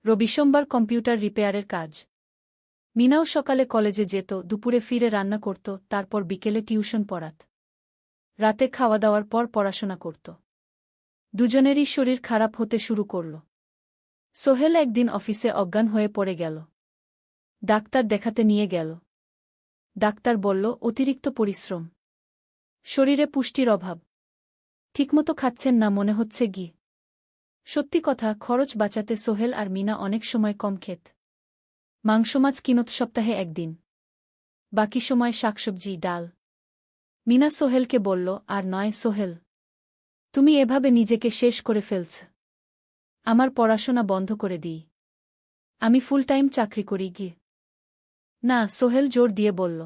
রবি-সোমবার কম্পিউটার রিপেয়ারের কাজ। মিনাও সকালে কলেজে যেত, দুপুরে ফিরে রান্না করত, তারপর বিকেলে টিউশন পড়াত। রাতে খাওয়া দাওয়ার পর পড়াশোনা করত। দুজনেরই শরীর খারাপ হতে শুরু করল। সোহেল একদিন অফিসে অজ্ঞান হয়ে পড়ে গেল। ডাক্তার দেখাতে নিয়ে গেল। ডাক্তার বলল, অতিরিক্ত পরিশ্রম, শরীরে পুষ্টির অভাব, ঠিকমতো খাচ্ছেন না মনে হচ্ছে গি। সত্যি কথা, খরচ বাঁচাতে সোহেল আর মিনা অনেক সময় কম খেত। মাংস মাছ কিনত সপ্তাহে একদিন, বাকি সময় শাকসবজি, ডাল। মিনা সোহেলকে বলল, আর নয় সোহেল, তুমি এভাবে নিজেকে শেষ করে ফেলছ। আমার পড়াশোনা বন্ধ করে দিই, আমি ফুল টাইম চাকরি করি গি। না, সোহেল জোর দিয়ে বলল,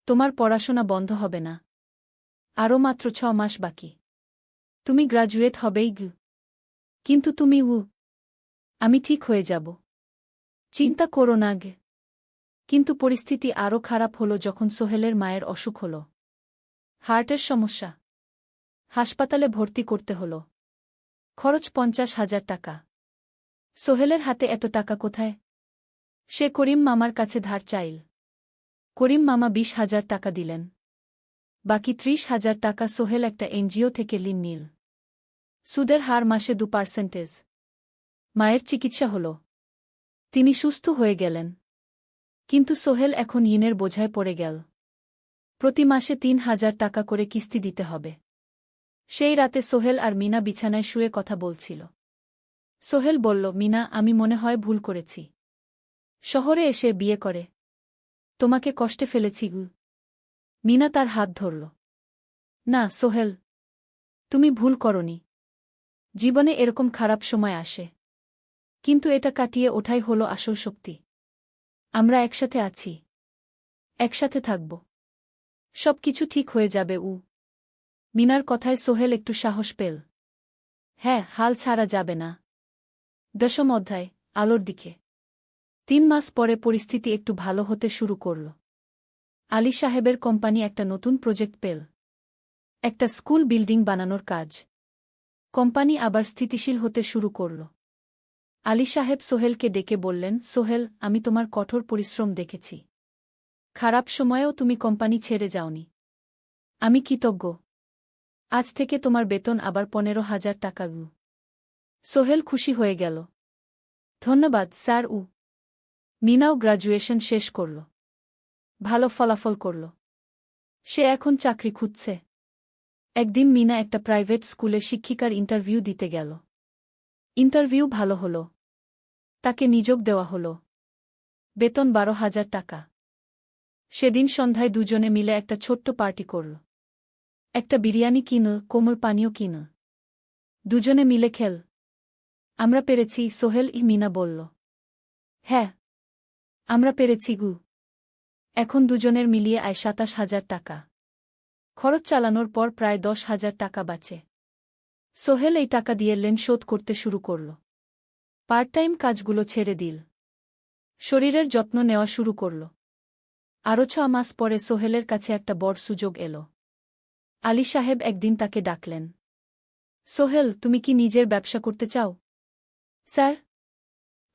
তোমার পড়াশোনা বন্ধ হবে না। আরও মাত্র 6 মাস বাকি, তুমি গ্রাজুয়েট হবেই গি। কিন্তু তুমি আমি ঠিক হয়ে যাব, চিন্তা করো না গে। কিন্তু পরিস্থিতি আরও খারাপ হলো যখন সোহেলের মায়ের অসুখ হল। হার্টের সমস্যা। হাসপাতালে ভর্তি করতে হল। খরচ 50,000 টাকা। সোহেলের হাতে এত টাকা কোথায়? সে করিম মামার কাছে ধার চাইল। করিম মামা 20,000 টাকা দিলেন। বাকি 30,000 টাকা সোহেল একটা এনজিও থেকে ঋণ নিল। সুদের হার মাসে 2%। মায়ের চিকিৎসা হল, তিনি সুস্থ হয়ে গেলেন। কিন্তু সোহেল এখন ঋণের বোঝায় পড়ে গেল। প্রতি মাসে 3,000 টাকা করে কিস্তি দিতে হবে। সেই রাতে সোহেল আর মিনা বিছানায় শুয়ে কথা বলছিল। সোহেল বলল, মিনা, আমি মনে হয় ভুল করেছি। শহরে এসে বিয়ে করে তোমাকে কষ্টে ফেলেছি গু। মিনা তার হাত ধরল। না সোহেল, তুমি ভুল করনি। জীবনে এরকম খারাপ সময় আসে, কিন্তু এটা কাটিয়ে ওঠাই হলো আসল শক্তি। আমরা একসাথে আছি, একসাথে থাকব, সব কিছু ঠিক হয়ে যাবে। মিনার কথায় সোহেল একটু সাহস পেল। হ্যাঁ, হাল ছাড়া যাবে না। 10ম অধ্যায়, আলোর দিকে। 3 মাস পরে পরিস্থিতি একটু ভালো হতে শুরু করল। আলী সাহেবের কোম্পানি একটা নতুন প্রজেক্ট পেল, একটা স্কুল বিল্ডিং বানানোর কাজ। কোম্পানি আবার স্থিতিশীল হতে শুরু করল। আলী সাহেব সোহেলকে ডেকে বললেন, সোহেল, আমি তোমার কঠোর পরিশ্রম দেখেছি। খারাপ সময়েও তুমি কোম্পানি ছেড়ে যাওনি। আমি কৃতজ্ঞ। আজ থেকে তোমার বেতন আবার 15,000 টাকা গু। সোহেল খুশি হয়ে গেল। ধন্যবাদ স্যার। মিনাও গ্রাজুয়েশন শেষ করল, ভালো ফলাফল করল। সে এখন চাকরি খুঁজছে। একদিন মিনা একটা প্রাইভেট স্কুলে শিক্ষিকার ইন্টারভিউ দিতে গেল। ইন্টারভিউ ভালো হল, তাকে নিযোগ দেওয়া হল। বেতন 12,000 টাকা। সেদিন সন্ধ্যায় দুজনে মিলে একটা ছোট্ট পার্টি করল। একটা বিরিয়ানি কিনল, কোমল পানীয় কিনল। দুজনে মিলে খেল। আমরা পেরেছি সোহেল, মিনা বলল। হ্যাঁ, আমরা পেরেছি গু। এখন দুজনের মিলিয়ে আয় 27,000 টাকা। খরচ চালানোর পর প্রায় 10,000 টাকা বাঁচে। সোহেল এই টাকা দিয়ে লোন শোধ করতে শুরু করল। পার্ট টাইম কাজগুলো ছেড়ে দিল। শরীরের যত্ন নেওয়া শুরু করল। আরও 6 মাস পরে সোহেলের কাছে একটা বড় সুযোগ এল। আলী সাহেব একদিন তাকে ডাকলেন। সোহেল, তুমি কি নিজের ব্যবসা করতে চাও? স্যার,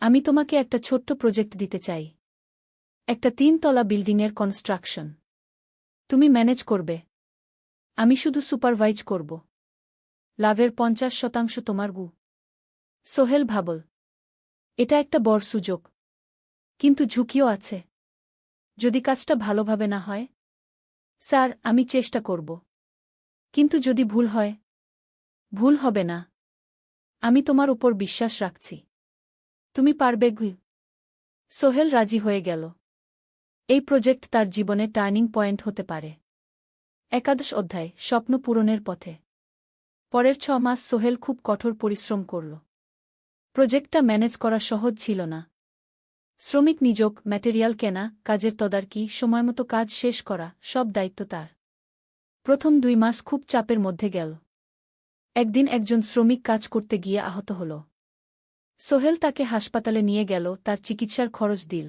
আমি তোমাকে একটা ছোট্ট প্রজেক্ট দিতে চাই। একটা 3 তলা বিল্ডিংয়ের কনস্ট্রাকশন। তুমি ম্যানেজ করবে, আমি শুধু সুপারভাইজ করব। লাভের 50% তোমার গু। সোহেল ভাবল, এটা একটা বড় সুযোগ, কিন্তু ঝুঁকিও আছে। যদি কাজটা ভালোভাবে না হয়? স্যার, আমি চেষ্টা করব, কিন্তু যদি ভুল হয়? ভুল হবে না, আমি তোমার উপর বিশ্বাস রাখছি, তুমি পারবে গু। সোহেল রাজি হয়ে গেল। এই প্রজেক্ট তার জীবনে টার্নিং পয়েন্ট হতে পারে। একাদশ অধ্যায়, স্বপ্ন পূরণের পথে। পরের 6 মাস সোহেল খুব কঠোর পরিশ্রম করল। প্রজেক্টটা ম্যানেজ করা সহজ ছিল না। শ্রমিক নিযোগ, ম্যাটেরিয়াল কেনা, কাজের তদারকি, সময়মতো কাজ শেষ করা, সব দায়িত্ব তার। প্রথম 2 মাস খুব চাপের মধ্যে গেল। একদিন একজন শ্রমিক কাজ করতে গিয়ে আহত হল। সোহেল তাকে হাসপাতালে নিয়ে গেল, তার চিকিৎসার খরচ দিল।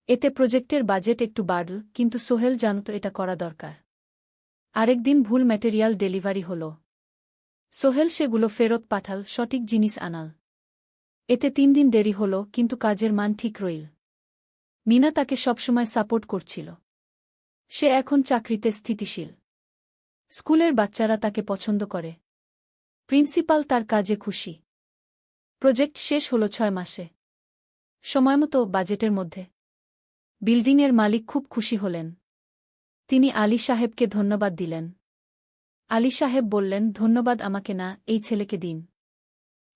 এতে প্রজেক্টের বাজেট একটু বাড়ল, কিন্তু সোহেল জানত এটা করা দরকার। আরেকদিন ভুল ম্যাটেরিয়াল ডেলিভারি হল। সোহেল সেগুলো ফেরত পাঠাল, সঠিক জিনিস আনাল। এতে 3 দিন দেরি হল, কিন্তু কাজের মান ঠিক রইল। মিনা তাকে সবসময় সাপোর্ট করছিল। সে এখন চাকরিতে স্থিতিশীল। স্কুলের বাচ্চারা তাকে পছন্দ করে। প্রিন্সিপাল তার কাজে খুশি। প্রজেক্ট শেষ হল 6 মাসে। সময়মতো, বাজেটের মধ্যে। বিল্ডিংয়ের মালিক খুব খুশি হলেন। তিনি আলী সাহেবকে ধন্যবাদ দিলেন। আলী সাহেব বললেন, ধন্যবাদ আমাকে না, এই ছেলেকে দিন।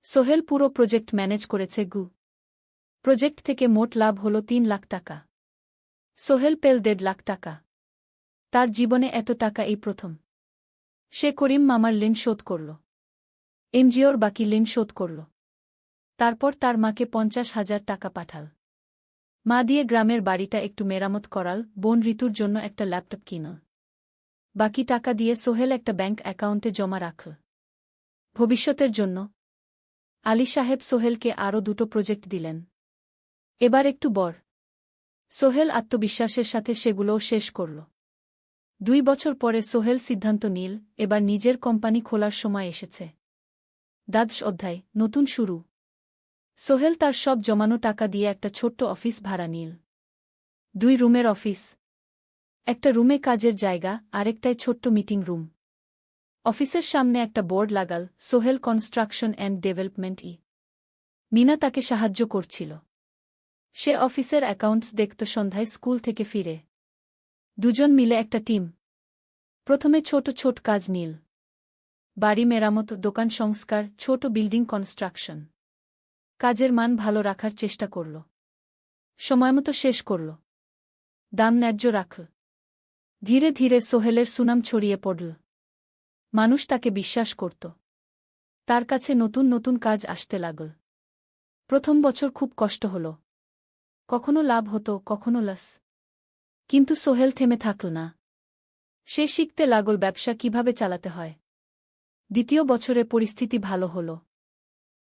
সোহেল পুরো প্রজেক্ট ম্যানেজ করেছে গু। প্রজেক্ট থেকে মোট লাভ হল 3 লাখ টাকা। সোহেল পেল 1.5 লাখ টাকা। তার জীবনে এত টাকা এই প্রথম। সে করিম মামার ঋণ শোধ করল। এনজিওর বাকি ঋণ শোধ করল। তারপর তার মাকে 50,000 টাকা পাঠাল। মা দিয়ে গ্রামের বাড়িটা একটু মেরামত করাল, বোন ঋতুর জন্য একটা ল্যাপটপ কিনল। বাকি টাকা দিয়ে সোহেল একটা ব্যাংক অ্যাকাউন্টে জমা রাখল ভবিষ্যতের জন্য। আলী সাহেব সোহেলকে আরও 2টো প্রজেক্ট দিলেন। এবার একটু বড়। সোহেল আত্মবিশ্বাসের সাথে সেগুলোও শেষ করল। 2 বছর পরে সোহেল সিদ্ধান্ত নিল, এবার নিজের কোম্পানি খোলার সময় এসেছে। দ্বাদশ অধ্যায়, নতুন শুরু। সোহেল তার সব জমানো টাকা দিয়ে একটা ছোট্ট অফিস ভাড়া নিল। 2 রুমের অফিস। একটা রুমে কাজের জায়গা, আরেকটায় ছোট্ট মিটিং রুম। অফিসের সামনে একটা বোর্ড লাগাল, সোহেল কনস্ট্রাকশন অ্যান্ড ডেভেলপমেন্ট ই। মিনা তাকে সাহায্য করছিল। সে অফিসের অ্যাকাউন্টস দেখত সন্ধ্যায় স্কুল থেকে ফিরে। দুজন মিলে একটা টিম। প্রথমে ছোট ছোট কাজ নিল। বাড়ি মেরামত, দোকান সংস্কার, ছোট বিল্ডিং কনস্ট্রাকশন। কাজের মান ভালো রাখার চেষ্টা করল। সময়মতো শেষ করল। দাম ন্যায্য রাখল। ধীরে ধীরে সোহেলের সুনাম ছড়িয়ে পড়ল। মানুষ তাকে বিশ্বাস করত। তার কাছে নতুন নতুন কাজ আসতে লাগল। প্রথম বছর খুব কষ্ট হল। কখনো লাভ হতো, কখনো লস। কিন্তু সোহেল থেমে থাকল না। সে শিখতে লাগল ব্যবসা কিভাবে চালাতে হয়। দ্বিতীয় বছরে পরিস্থিতি ভালো হল।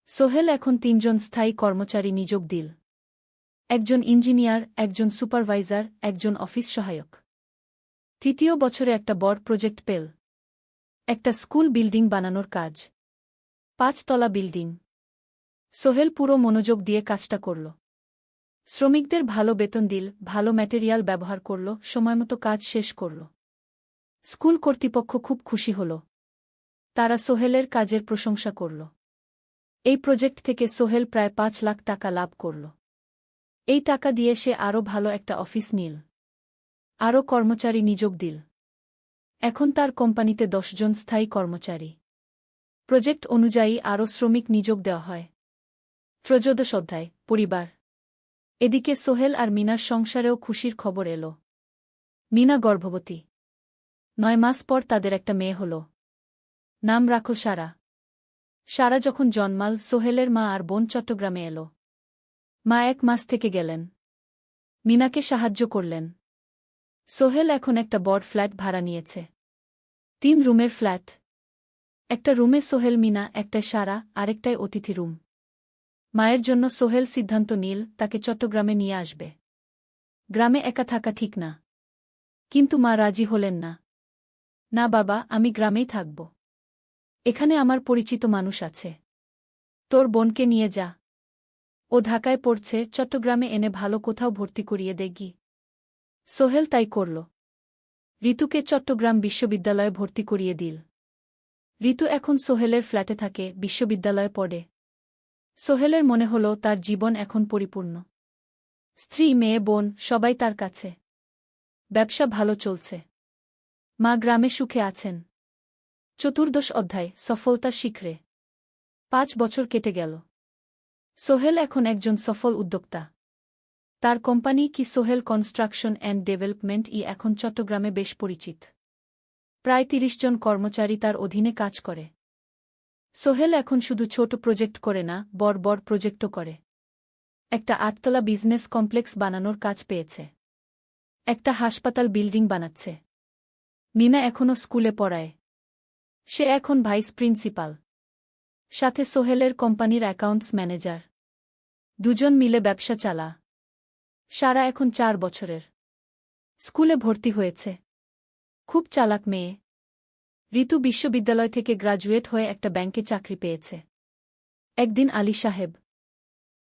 সোহেল এখন 3 জন স্থায়ী কর্মচারী নিযোগ দিল। একজন ইঞ্জিনিয়ার, একজন সুপারভাইজার, একজন অফিস সহায়ক। তৃতীয় বছরে একটা বড় প্রজেক্ট পেল। একটা স্কুল বিল্ডিং বানানোর কাজ। 5 তলা বিল্ডিং। সোহেল পুরো মনোযোগ দিয়ে কাজটা করল। শ্রমিকদের ভালো বেতন দিল, ভালো ম্যাটেরিয়াল ব্যবহার করল, সময়মতো কাজ শেষ করল। স্কুল কর্তৃপক্ষ খুব খুশি হল। তারা সোহেলের কাজের প্রশংসা করল। এই প্রজেক্ট থেকে সোহেল প্রায় 5 লাখ টাকা লাভ করল। এই টাকা দিয়ে সে আরও ভালো একটা অফিস নিল। আরও কর্মচারী নিযোগ দিল। এখন তার কোম্পানিতে 10 জন স্থায়ী কর্মচারী। প্রজেক্ট অনুযায়ী আরও শ্রমিক নিযোগ দেওয়া হয়। ত্রয়োদশ অধ্যায়, পরিবার। এদিকে সোহেল আর মিনার সংসারেও খুশির খবর এল। মিনা গর্ভবতী। 9 মাস পর তাদের একটা মেয়ে হল। নাম রাখল সারা। সারা যখন জন্মাল, সোহেলের মা আর বোন চট্টগ্রামে এল। মা 1 মাস থেকে গেলেন। মিনাকে সাহায্য করলেন। সোহেল এখন একটা বড় ফ্ল্যাট ভাড়া নিয়েছে। 3 রুমের ফ্ল্যাট। একটা রুমে সোহেল, মিনা, একটায় সারা, আরেকটায় অতিথি রুম। মায়ের জন্য সোহেল সিদ্ধান্ত নিল তাকে চট্টগ্রামে নিয়ে আসবে। গ্রামে একা থাকা ঠিক না। কিন্তু মা রাজি হলেন না। না বাবা, আমি গ্রামেই থাকব। এখানে আমার পরিচিত মানুষ আছে। তোর বোনকে নিয়ে যা। ও ঢাকায় পড়ছে, চট্টগ্রামে এনে ভালো কোথাও ভর্তি করিয়ে দেগি। সোহেল তাই করল। ঋতুকে চট্টগ্রাম বিশ্ববিদ্যালয়ে ভর্তি করিয়ে দিল। ঋতু এখন সোহেলের ফ্ল্যাটে থাকে, বিশ্ববিদ্যালয়ে পড়ে। সোহেলের মনে হল তার জীবন এখন পরিপূর্ণ। স্ত্রী, মেয়ে, বোন সবাই তার কাছে। ব্যবসা ভালো চলছে। মা গ্রামে সুখে আছেন। চতুর্দশ অধ্যায়, সফলতার শিখরে। 5 বছর কেটে গেল। সোহেল এখন একজন সফল উদ্যোক্তা। তার কোম্পানি কি সোহেল কনস্ট্রাকশন অ্যান্ড ডেভেলপমেন্ট এখন চট্টগ্রামে বেশ পরিচিত। প্রায় 30 জন কর্মচারী তার অধীনে কাজ করে। সোহেল এখন শুধু ছোট প্রজেক্ট করে না, বড় বড় প্রজেক্টও করে। একটা 8তলা বিজনেস কমপ্লেক্স বানানোর কাজ পেয়েছে। একটা হাসপাতাল বিল্ডিং বানাচ্ছে। মিনা এখনও স্কুলে পড়ায়। সে এখন ভাইস প্রিন্সিপাল। সাথে সোহেলের কোম্পানির অ্যাকাউন্টস ম্যানেজার। দুজন মিলে ব্যবসা চালা। সারা এখন 4 বছরের। স্কুলে ভর্তি হয়েছে। খুব চালাক মেয়ে। ঋতু বিশ্ববিদ্যালয় থেকে গ্রাজুয়েট হয়ে একটা ব্যাংকে চাকরি পেয়েছে। একদিন আলী সাহেব